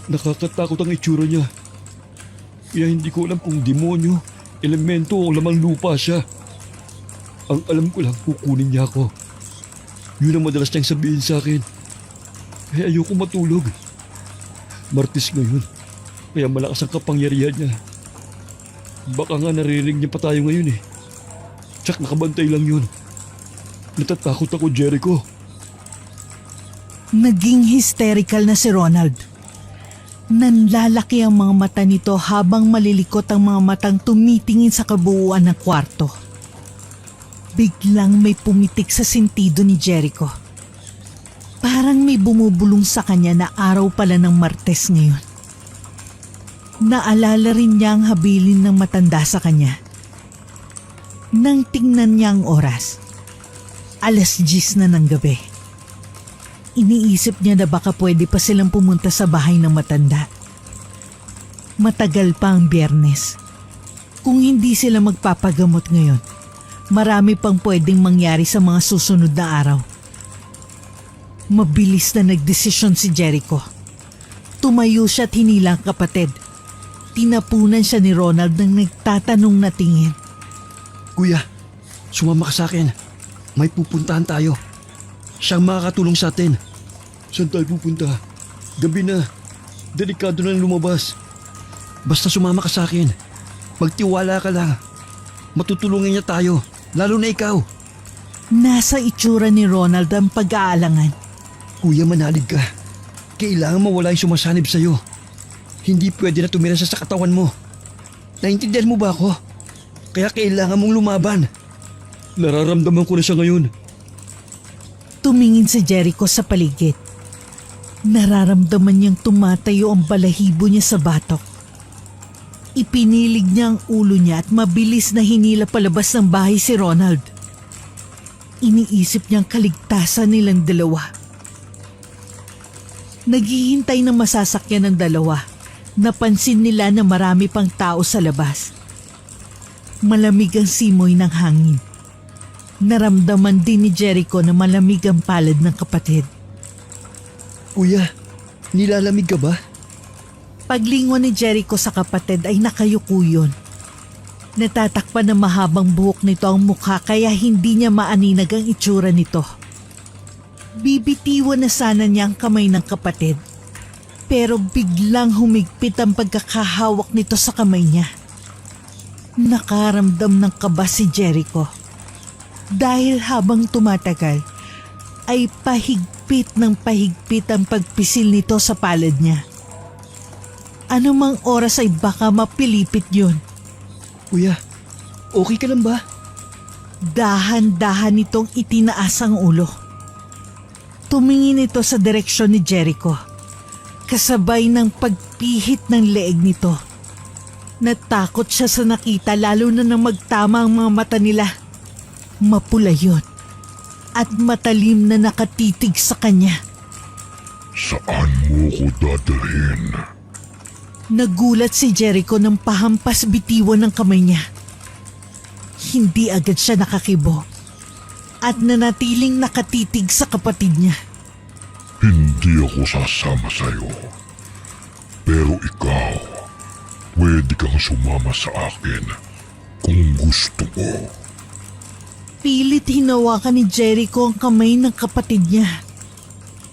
Nakakatakot ang itsura niya. Kaya hindi ko alam kung demonyo, elemento o lamang lupa siya. Ang alam ko lang, kukunin niya ako. Yun ang madalas niyang sabihin sa akin. Kaya ayoko matulog. Martis ngayon, kaya malakas ang kapangyarihan niya. Baka nga naririnig niya pa tayo ngayon eh. Tsak nakabantay lang yun. Natatakot ako, Jericho. Naging hysterical na si Ronald. Nanlalaki ang mga mata nito habang malilikot ang mga matang tumitingin sa kabuuan ng kwarto. Biglang may pumitik sa sentido ni Jericho. Parang may bumubulong sa kanya na araw pala ng Martes ngayon. Naalala rin niya ang habilin ng matanda sa kanya. Nang tingnan niya ang oras, 10:00 na ng gabi. Iniisip niya na baka pwede pa silang pumunta sa bahay ng matanda. Matagal pa ang Biyernes. Kung hindi sila magpapagamot ngayon, marami pang pwedeng mangyari sa mga susunod na araw. Mabilis na nagdesisyon si Jericho. Tumayo siya at hinila ang kapatid. Tinapunan siya ni Ronald nang nagtatanong na tingin. Kuya, sumama ka sa akin. May pupuntahan tayo. Siyang makakatulong sa atin. Saan tayo pupunta? Gabi na. Delikado na lumabas. Basta sumama ka sa akin. Magtiwala ka lang. Matutulungan niya tayo, lalo na ikaw. Nasa itsura ni Ronald ang pag-aalangan. Kuya, manalig ka. Kailangan mawala yung sumasanib sa'yo. Hindi pwede na tumira siya sa katawan mo. Naintindihan mo ba ako? Kaya kailangan mong lumaban. Nararamdaman ko na siya ngayon. Tumingin si Jericho sa paligid. Nararamdaman niyang tumatayo ang balahibo niya sa batok. Ipinilig niya ang ulo niya at mabilis na hinila palabas ng bahay si Ronald. Iniisip niyang kaligtasan nilang dalawa. Naghihintay ng masasakyan ng dalawa. Napansin nila na marami pang tao sa labas. Malamig ang simoy ng hangin. Naramdaman din ni Jericho na malamig ang palad ng kapatid. Kuya, nilalamig ka ba? Paglingon ni Jericho sa kapatid ay nakayuko yun. Natatakpan ng mahabang buhok nito ang mukha kaya hindi niya maaninag ang itsura nito. Bibitiwan na sana niya ang kamay ng kapatid. Pero biglang humigpit ang pagkakahawak nito sa kamay niya. Nakaramdam ng kaba si Jericho. Dahil habang tumatagal, ay pahigpit ng pahigpit ang pagpisil nito sa palad niya. Anumang oras ay baka mapilipit yun. Kuya, okay ka lang ba? Dahan-dahan nitong itinaas ang ulo. Tumingin ito sa direksyon ni Jericho. Kasabay ng pagpihit ng leeg nito. Natakot siya sa nakita lalo na nang magtama ang mga mata nila. Mapula yun at matalim na nakatitig sa kanya. Saan mo ko dadalhin? Nagulat si Jericho nang pahampas bitiwan ng kamay niya. Hindi agad siya nakakibo at nanatiling nakatitig sa kapatid niya. Hindi ako sasama sa'yo. Pero ikaw, pwede kang sumama sa akin kung gusto mo. Pilit hinawakan ni Jericho ang kamay ng kapatid niya.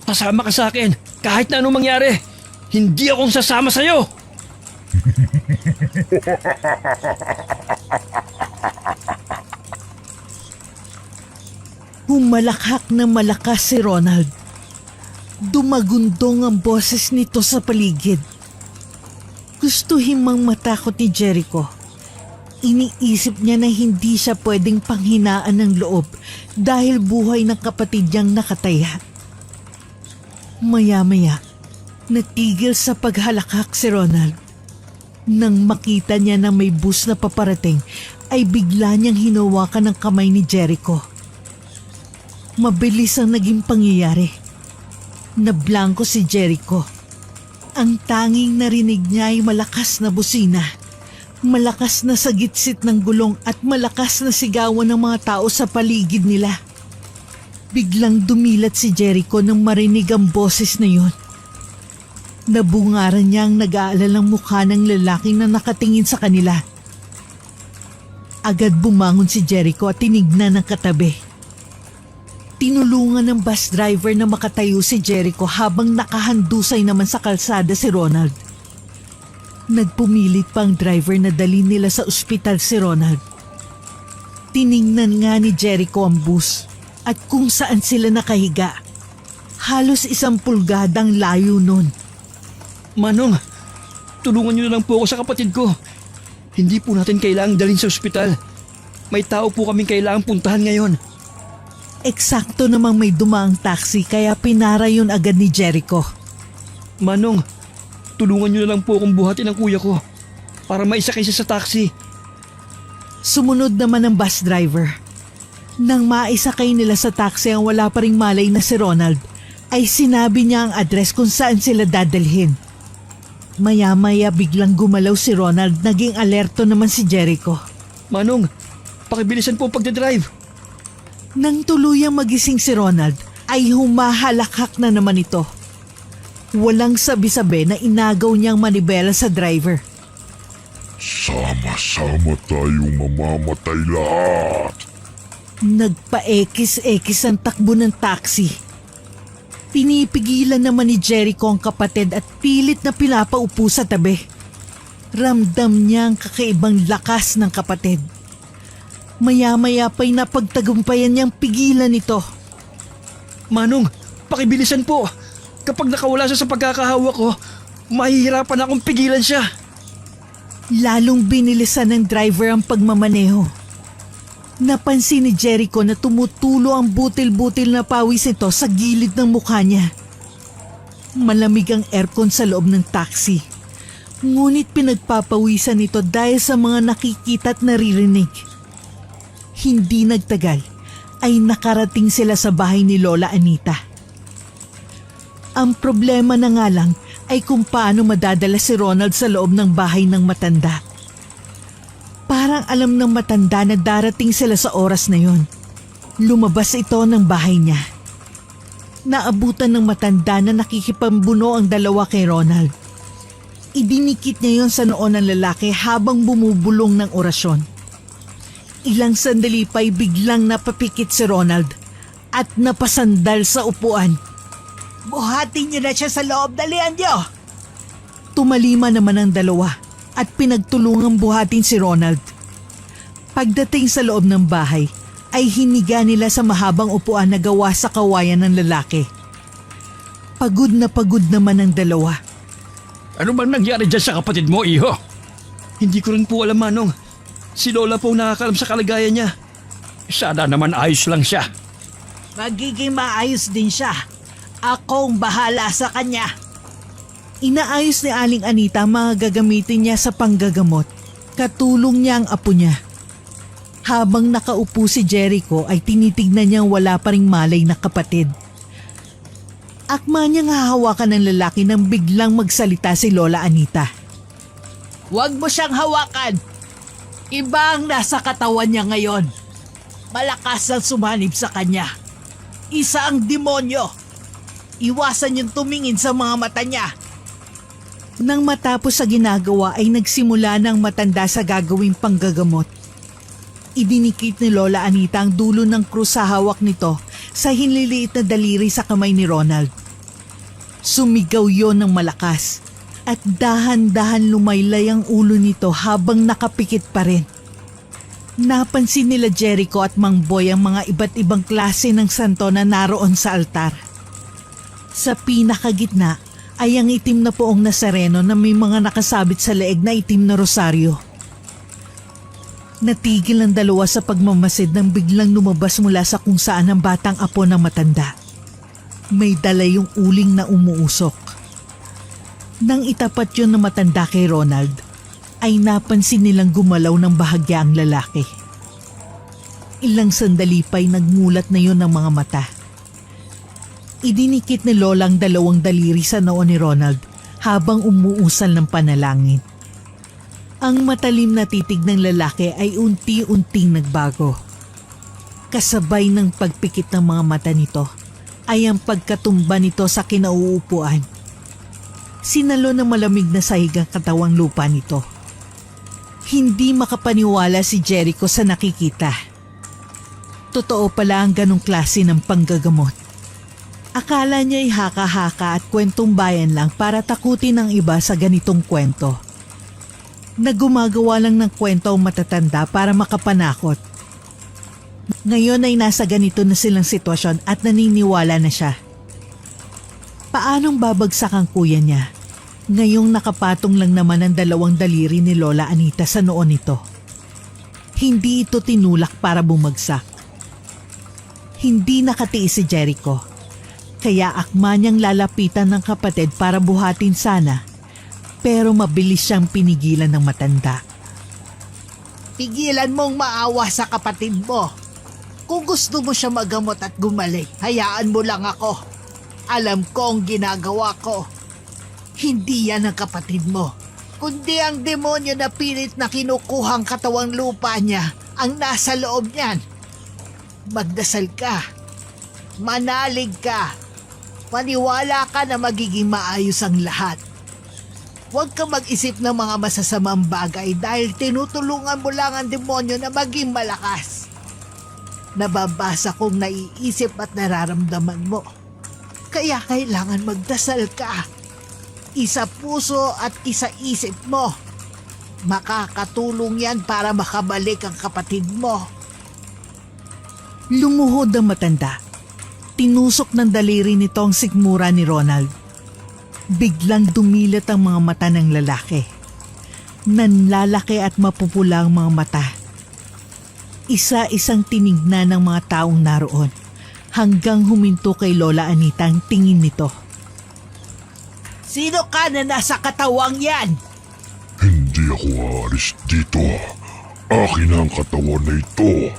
Pasama ka sa akin, kahit na anong mangyari. Hindi akong sasama sa'yo. Humalakhak na malakas si Ronald. Dumagundong ang boses nito sa paligid. Gusto himang matakot ni Jericho. Iniisip niya na hindi siya pwedeng panghinaan ng loob dahil buhay ng kapatid niyang nakataya. Maya-maya, natigil sa paghalakhak si Ronald. Nang makita niya na may bus na paparating, ay bigla niyang hinawakan ng kamay ni Jericho. Mabilis ang naging pangyayari. Nablangko si Jericho. Ang tanging narinig niya ay malakas na busina, malakas na sagitsit ng gulong at malakas na sigawan ng mga tao sa paligid nila. Biglang dumilat si Jericho nang marinig ang boses na yun. Nabungaran niya ang nag-aalalang mukha ng lalaking na nakatingin sa kanila. Agad bumangon si Jericho at tinignan ng katabi. Tinulungan ng bus driver na makatayo si Jericho habang nakahandusay naman sa kalsada si Ronald. Nagpumilit pa ang driver na dalhin nila sa ospital si Ronald. Tiningnan nga ni Jericho ang bus at kung saan sila nakahiga. Halos 1 pulgadang layo nun. Manong, tulungan niyo na lang po ako sa kapatid ko. Hindi po natin kailangang dalhin sa ospital. May tao po kaming kailangang puntahan ngayon. Eksakto namang may dumaang taxi kaya pinara yun agad ni Jericho. Manong, tulungan niyo na lang po akong buhatin ang kuya ko para maisakay siya sa taxi. Sumunod naman ang bus driver. Nang maisakay nila sa taxi ang wala pa ring malay na si Ronald, ay sinabi niya ang address kung saan sila dadalhin. Maya-maya biglang gumalaw si Ronald, naging alerto naman si Jericho. Manong, pakibilisan po ang pagdadrive. Nang tuluyang magising si Ronald, ay humahalakhak na naman ito. Walang sabi-sabi na inagaw niyang manibela sa driver. Sama-sama tayong mamamatay lahat. Nagpaekis-ekis ang takbo ng taxi. Pinipigilan naman ni Jericho ang kapatid at pilit na pinapaupo sa tabi. Ramdam niya ang kakaibang lakas ng kapatid. Maya-maya pa'y napagtagumpayan niyang pigilan ito. Manong, pakibilisan po. Kapag nakawala siya sa pagkakahawak ko, mahihirapan akong pigilan siya. Lalong binilisan ng driver ang pagmamaneho. Napansin ni Jericho na tumutulo ang butil-butil na pawis nito sa gilid ng mukha niya. Malamig ang aircon sa loob ng taxi. Ngunit pinagpapawisan nito dahil sa mga nakikita at naririnig. Hindi nagtagal ay nakarating sila sa bahay ni Lola Anita. Ang problema na nga lang ay kung paano madadala si Ronald sa loob ng bahay ng matanda. Parang alam ng matanda na darating sila sa oras na yon. Lumabas ito ng bahay niya. Naabutan ng matanda na nakikipambuno ang dalawa kay Ronald. Idinikit niya yon sa noo ng lalaki habang bumubulong ng orasyon. Ilang sandali pa'y biglang napapikit si Ronald at napasandal sa upuan. Buhatin niyo na siya sa loob, dalian niyo! Tumalima naman ang dalawa at pinagtulungang buhatin si Ronald. Pagdating sa loob ng bahay, ay hiniga nila sa mahabang upuan na gawa sa kawayan ng lalaki. Pagod naman ang dalawa. Ano bang nangyari dyan sa kapatid mo, iho? Hindi ko rin po alam, Manong. Si Lola po nakakalam sa kalagayan niya. Sana naman ayos lang siya. Magiging maayos din siya. Akong bahala sa kanya. Inaayos ni Aling Anita ang mga gagamitin niya sa panggagamot. Katulong niya ang apo niya. Habang nakaupo si Jericho ay tinitignan niyang wala pa ring malay na kapatid. Akma niyang hahawakan ng lalaki nang biglang magsalita si Lola Anita. Huwag mo siyang hawakan! Iba ang nasa katawan niya ngayon. Malakas ang sumanib sa kanya. Isa ang demonyo. Iwasan niyong tumingin sa mga mata niya. Nang matapos sa ginagawa ay nagsimula ng matanda sa gagawing panggagamot. Idinikit ni Lola Anita ang dulo ng krus sa hawak nito sa hinliliit na daliri sa kamay ni Ronald. Sumigaw yon ng malakas. At dahan-dahan lumaylay ang ulo nito habang nakapikit pa rin. Napansin nila Jericho at Mang Boy ang mga iba't ibang klase ng santo na naroon sa altar. Sa pinakagitna ay ang itim na poong Nazareno na may mga nakasabit sa leeg na itim na rosaryo. Natigil ang dalawa sa pagmamasid nang biglang lumabas mula sa kung saan ang batang apo ng matanda. May dala yung uling na umuusok. Nang itapat yun na matanda kay Ronald, ay napansin nilang gumalaw ng bahagya ang lalaki. Ilang sandali pa'y nagmulat na yun ng mga mata. Idinikit ni Lola ang dalawang daliri sa noo ni Ronald habang umuusal ng panalangin. Ang matalim na titig ng lalaki ay unti-unting nagbago. Kasabay ng pagpikit ng mga mata nito ay ang pagkatumba nito sa kinauupuan. Sinalo ng malamig na sahig ang katawang lupa nito. Hindi makapaniwala si Jericho sa nakikita. Totoo pala ang ganong klase ng panggagamot. Akala niya ay haka-haka at kwentong bayan lang para takutin ang iba sa ganitong kwento. Na gumagawa lang ng kwento ang matatanda para makapanakot. Ngayon ay nasa ganito na silang sitwasyon at naniniwala na siya. Paanong babagsak ang kuya niya? Ngayong nakapatong lang naman ang dalawang daliri ni Lola Anita sa noon nito. Hindi ito tinulak para bumagsak. Hindi nakatiis si Jericho. Kaya akma niyang lalapitan ng kapatid para buhatin sana. Pero mabilis siyang pinigilan ng matanda. Pigilan mong maawa sa kapatid mo. Kung gusto mo siya magamot at gumaling, hayaan mo lang ako. Alam ko ang ginagawa ko. Hindi yan ang kapatid mo, kundi ang demonyo na pilit na kinukuhang katawang lupa niya ang nasa loob niyan. Magdasal ka. Manalig ka. Paniwala ka na magiging maayos ang lahat. Huwag ka mag-isip ng mga masasamang bagay dahil tinutulungan mo lang ang demonyo na maging malakas. Nababasa kong naiisip at nararamdaman mo. Kaya kailangan magdasal ka. Isa puso at isa isip mo. Makakatulong yan para makabalik ang kapatid mo. Lumuhod ang matanda. Tinusok ng daliri nito ang sikmura ni Ronald. Biglang dumilat ang mga mata ng lalaki. Nanlalaki at mapupula ang mga mata. Isa-isang tinignan ng mga taong naroon hanggang huminto kay Lola Anita ang tingin nito. Sino ka na nasa katawang yan? Hindi ako aalis dito. Akin ang katawan na ito.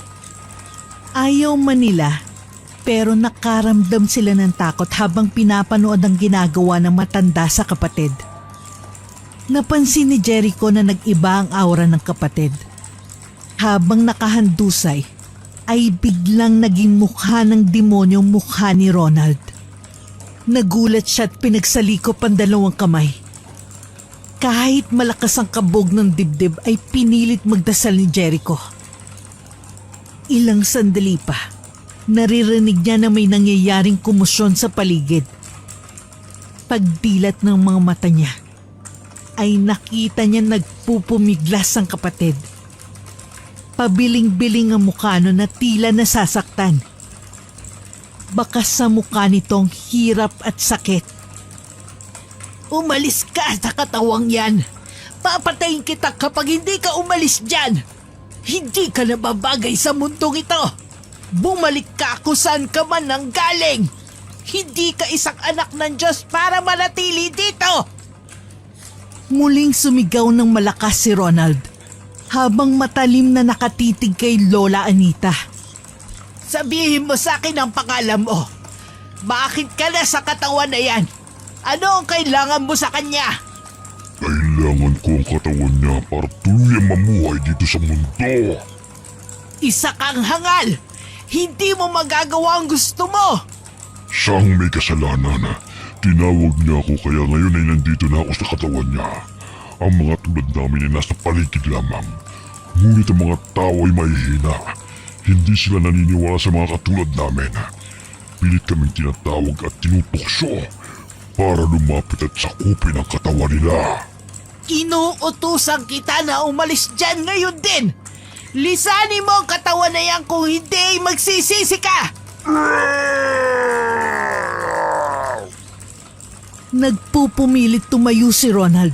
Ayaw man nila, pero nakaramdam sila ng takot habang pinapanood ang ginagawa ng matanda sa kapatid. Napansin ni Jericho na nag-iba ang aura ng kapatid. Habang nakahandusay, ay biglang naging mukha ng demonyo ang mukha ni Ronald. Nagulat siya at pinagsalikop ang dalawang kamay. Kahit malakas ang kabog ng dibdib ay pinilit magdasal ni Jericho. Ilang sandali pa, naririnig niya na may nangyayaring komosyon sa paligid. Pagdilat ng mga mata niya, ay nakita niya nagpupumiglas ang kapatid. Pabiling-biling ang mukha no na tila nasasaktan. Bakas sa mukha nitong hirap at sakit. Umalis ka sa katawang yan. Papatayin kita kapag hindi ka umalis dyan. Hindi ka nababagay sa mundong ito. Bumalik ka kung saan ka man nanggaling. Hindi ka isang anak ng Diyos para manatili dito. Muling sumigaw ng malakas si Ronald habang matalim na nakatitig kay Lola Anita. Sabihin mo sa akin ang pangalan mo. Bakit ka na sa katawan na yan? Ano ang kailangan mo sa kanya? Kailangan ko ang katawan niya para tuluyang mamuhay dito sa mundo. Isa kang hangal. Hindi mo magagawa ang gusto mo. Siyang may kasalanan. Tinawag niya ako kaya ngayon ay nandito na ako sa katawan niya. Ang mga tulad namin ay nasa paligid lamang. Ngunit ang mga tao ay mahihina. Hindi sila naniniwala sa mga katulad namin. Pilit kaming tinatawag at tinutokso para lumapit at sakupin ang katawan nila. Inuutusan kita na umalis dyan ngayon din. Lisanin mo ang katawan na yan kung hindi magsisisi ka! Nagpupumilit tumayo si Ronald.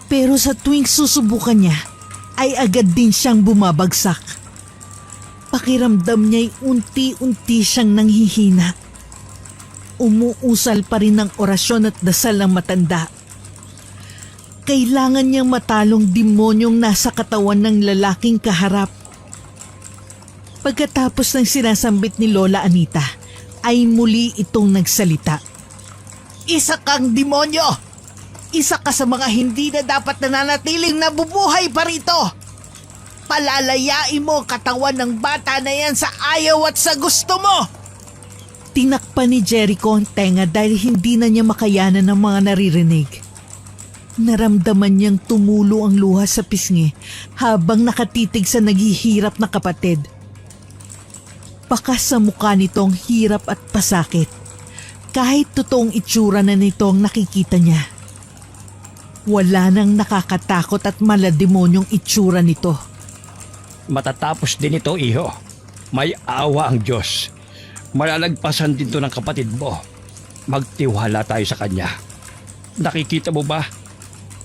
Pero sa tuwing susubukan niya, ay agad din siyang bumabagsak. Pakiramdam niya'y unti-unti siyang nanghihina. Umuusal pa rin ang orasyon at dasal ng matanda. Kailangan niyang matalong demonyong nasa katawan ng lalaking kaharap. Pagkatapos ng sinasambit ni Lola Anita, ay muli itong nagsalita. Isa kang demonyo! Isa ka sa mga hindi na dapat nananatiling nabubuhay pa rito! Palalayain mo ang katawan ng bata na yan sa ayaw at sa gusto mo! Tinakpan ni Jericho ang tenga dahil hindi na niya makayanan ng mga naririnig. Naramdaman niyang tumulo ang luha sa pisngi habang nakatitig sa naghihirap na kapatid. Bakas sa mukha nito ang hirap at pasakit. Kahit totoong itsura na nito ang nakikita niya. Wala nang nakakatakot at malademonyong itsura nito. Matatapos din ito, iho. May awa ang Diyos. Malalagpasan din to ng kapatid mo. Magtiwala tayo sa kanya. Nakikita mo ba?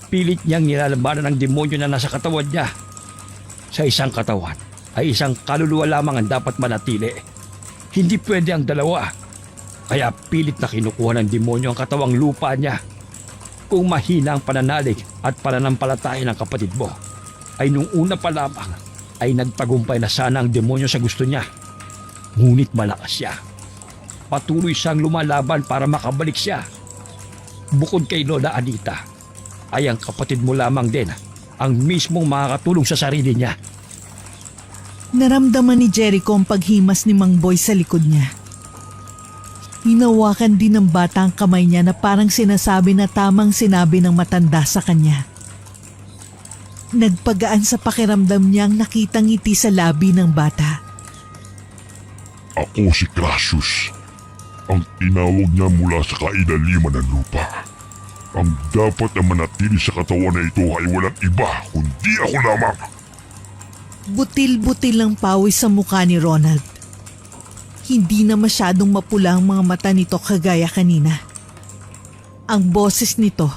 Pilit niyang nilalabanan ng demonyo na nasa katawan niya. Sa isang katawan ay isang kaluluwa lamang ang dapat manatili. Hindi pwede ang dalawa. Kaya pilit na kinukuha ng demonyo ang katawang lupa niya. Kung mahina ang pananalig at pananampalataya ng kapatid mo, ay nung una pa lamang ay nagtagumpay na sana ang demonyo sa gusto niya. Ngunit malakas siya. Patuloy siyang lumalaban para makabalik siya. Bukod kay Lola Anita, ay ang kapatid mo lamang din ang mismong makakatulong sa sarili niya. Naramdaman ni Jericho ang paghimas ni Mang Boy sa likod niya. Hinawakan din ng bata ang kamay niya na parang sinasabi na tamang sinabi ng matanda sa kanya. Nagpagaan sa pakiramdam niyang nakitang ngiti sa labi ng bata. Ako si Crassus, ang tinawag niya mula sa kailaliman ng lupa. Ang dapat na manatili sa katawan na ito ay walang iba kundi ako lamang. Butil-butil ang pawis sa mukha ni Ronald. Hindi na masyadong mapula ang mga mata nito kagaya kanina. Ang boses nito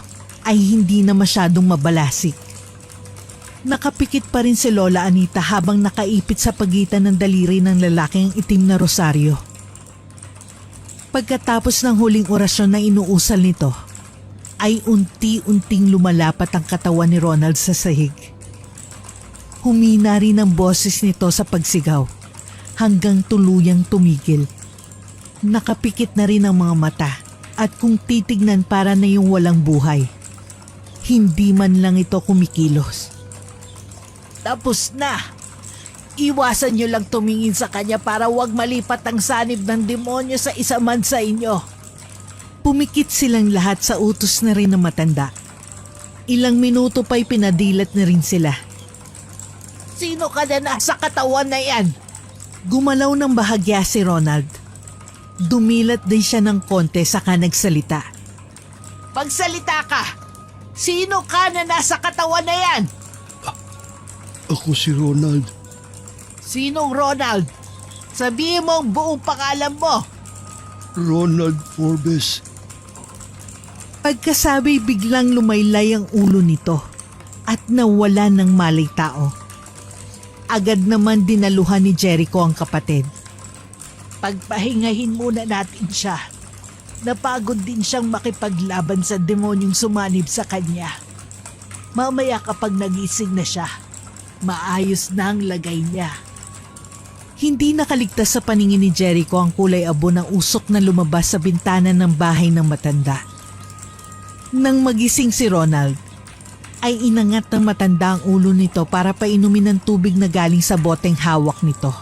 ay hindi na masyadong mabalasik. Nakapikit pa rin si Lola Anita habang nakaipit sa pagitan ng daliri ng lalaking itim na rosaryo. Pagkatapos ng huling orasyon na inuusal nito, ay unti-unting lumalapat ang katawan ni Ronald sa sahig. Humina rin ang boses nito sa pagsigaw hanggang tuluyang tumigil. Nakapikit na rin ang mga mata at kung titignan para na yung walang buhay. Hindi man lang ito kumikilos. Tapos na! Iwasan niyo lang tumingin sa kanya para wag malipat ang sanib ng demonyo sa isa man sa inyo. Pumikit silang lahat sa utos na rin ng matanda. Ilang minuto pa'y pinadilat na rin sila. Sino ka na nasa katawan na yan? Gumalaw ng bahagya si Ronald. Dumilat din siya ng konti saka nagsalita. Pagsalita ka! Sino ka na nasa katawan na yan? Ako si Ronald. Sinong Ronald? Sabihin mo ang buong pangalan mo. Ronald Forbes. Pagkasabi biglang lumaylay ang ulo nito at nawala ng malay tao. Agad naman dinaluhan ni Jericho ang kapatid. Pagpahingahin muna natin siya. Napagod din siyang makipaglaban sa demonyong sumanib sa kanya. Mamaya kapag nagising na siya, maayos na ang lagay niya. Hindi nakaligtas sa paningin ni Jericho ang kulay abo ng usok na lumabas sa bintana ng bahay ng matanda. Nang magising si Ronald, ay inangat ng matanda ang ulo nito para painumin ng tubig na galing sa boteng hawak nito.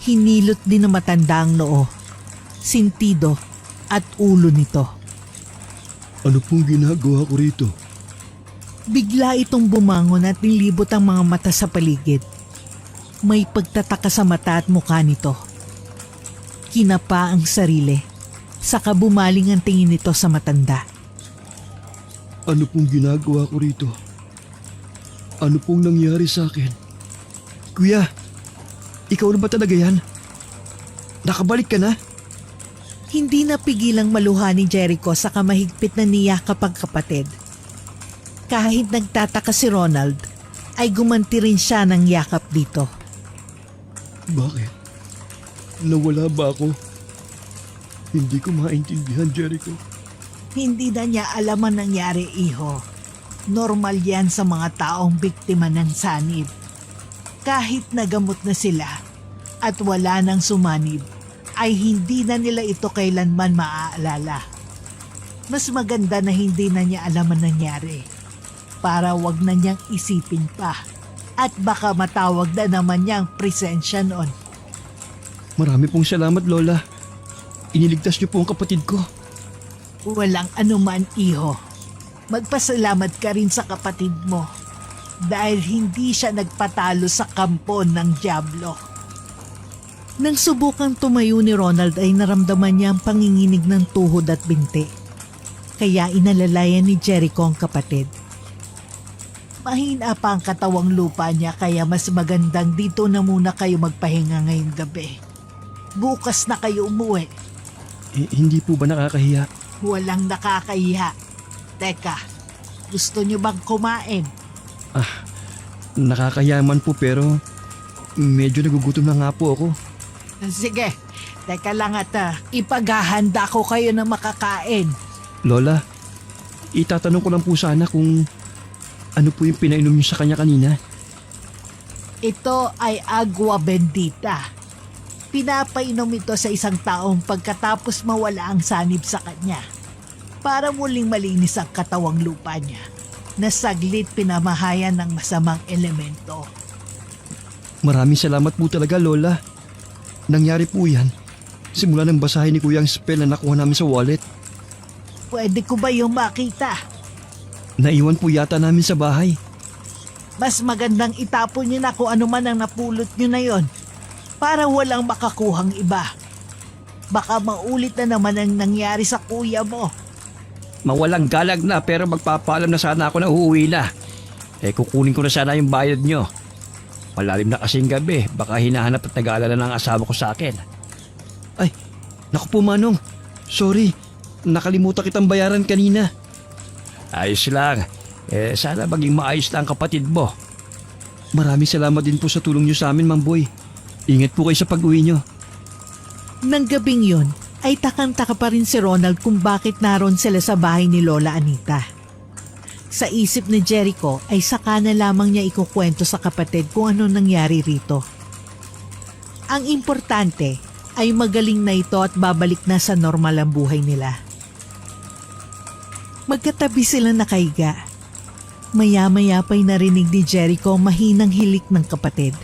Hinilot din ng matanda ang noo, sintido at ulo nito. Ano pong ginagawa ko rito? Bigla itong bumangon at nilibot ang mga mata sa paligid. May pagtataka sa mata at mukha nito. Kinapa ang sarili, saka bumaling ang tingin nito sa matanda. Ano pong ginagawa ko rito? Ano pong nangyari sa akin? Kuya, ikaw na ba talaga yan? Nakabalik ka na? Hindi napigilang maluha ni Jericho sa kamahigpit na niyakap ang kapatid. Kahit nagtataka si Ronald, ay gumanti rin siya ng yakap dito. Bakit? Nawala ba ako? Hindi ko maintindihan, Jericho. Hindi na niya alam ang nangyari, iho. Normal yan sa mga taong biktima ng sanib. Kahit nagamot na sila at wala nang sumanib, ay hindi na nila ito kailanman maaalala. Mas maganda na hindi na niya alam ang nangyari para wag na niyang isipin pa at baka matawag na naman niyang presensya noon. Marami pong salamat, Lola. Iniligtas niyo po ang kapatid ko. Walang anuman, iho. Magpasalamat ka rin sa kapatid mo dahil hindi siya nagpatalo sa kampo ng Diablo. Nang subukang tumayo ni Ronald ay naramdaman niya ang panginginig ng tuhod at binti. Kaya inalalayan ni Jericho ang kapatid. Mahina pa ang katawang lupa niya kaya mas magandang dito na muna kayo magpahinga ngayong gabi. Bukas na kayo umuwi. Hindi po ba nakakahiya? Walang nakakahiya. Teka, gusto niyo bang kumain? Nakakayaman po pero medyo nagugutom na nga po ako. Sige, teka lang at ipaghahanda ko kayo ng makakain. Lola, itatanong ko lang po sana kung ano po yung pinainom niyo sa kanya kanina. Ito ay agua bendita. Pinapainom ito sa isang taong pagkatapos mawala ang sanib sa kanya para muling malinis ang katawang lupa niya na saglit pinamahayan ng masamang elemento. Maraming salamat po talaga, Lola. Nangyari po yan simula nang basahin ni Kuya ang spell na nakuha namin sa wallet. Pwede ko ba yung makita? Naiwan po yata namin sa bahay. Mas magandang itapon niyo na kung ano man ang napulot niyo na yon para walang makakuhang iba. Baka maulit na naman ang nangyari sa kuya mo. Mawalang galag na pero magpapaalam na sana ako na uuwi na. Kukunin ko na sana yung bayad nyo. Malalim na kasing gabi, baka hinahanap at nag-aalala ng asawa ko sa akin. Ay, naku po Manong. Sorry, nakalimutan kitang bayaran kanina. Ayos lang. Sana maging maayos na ang kapatid mo. Maraming salamat din po sa tulong niyo sa amin, Mang Boy. Ingat po kayo sa pag-uwi niyo. Nang gabing yun, ay takang-taka pa rin si Ronald kung bakit naroon sila sa bahay ni Lola Anita. Sa isip ni Jericho ay saka na lamang niya ikukwento sa kapatid kung ano nangyari rito. Ang importante ay magaling na ito at babalik na sa normal ang buhay nila. Magkatabi sila nakahiga. Maya-maya pa'y narinig ni Jericho ang mahinang hilik ng kapatid.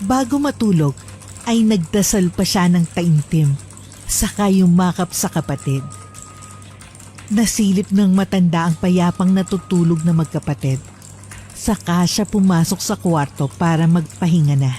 Bago matulog ay nagdasal pa siya ng taimtim, saka yumakap sa kapatid. Nasilip ng matanda ang payapang natutulog na magkapatid. Saka siya pumasok sa kwarto para magpahinga na.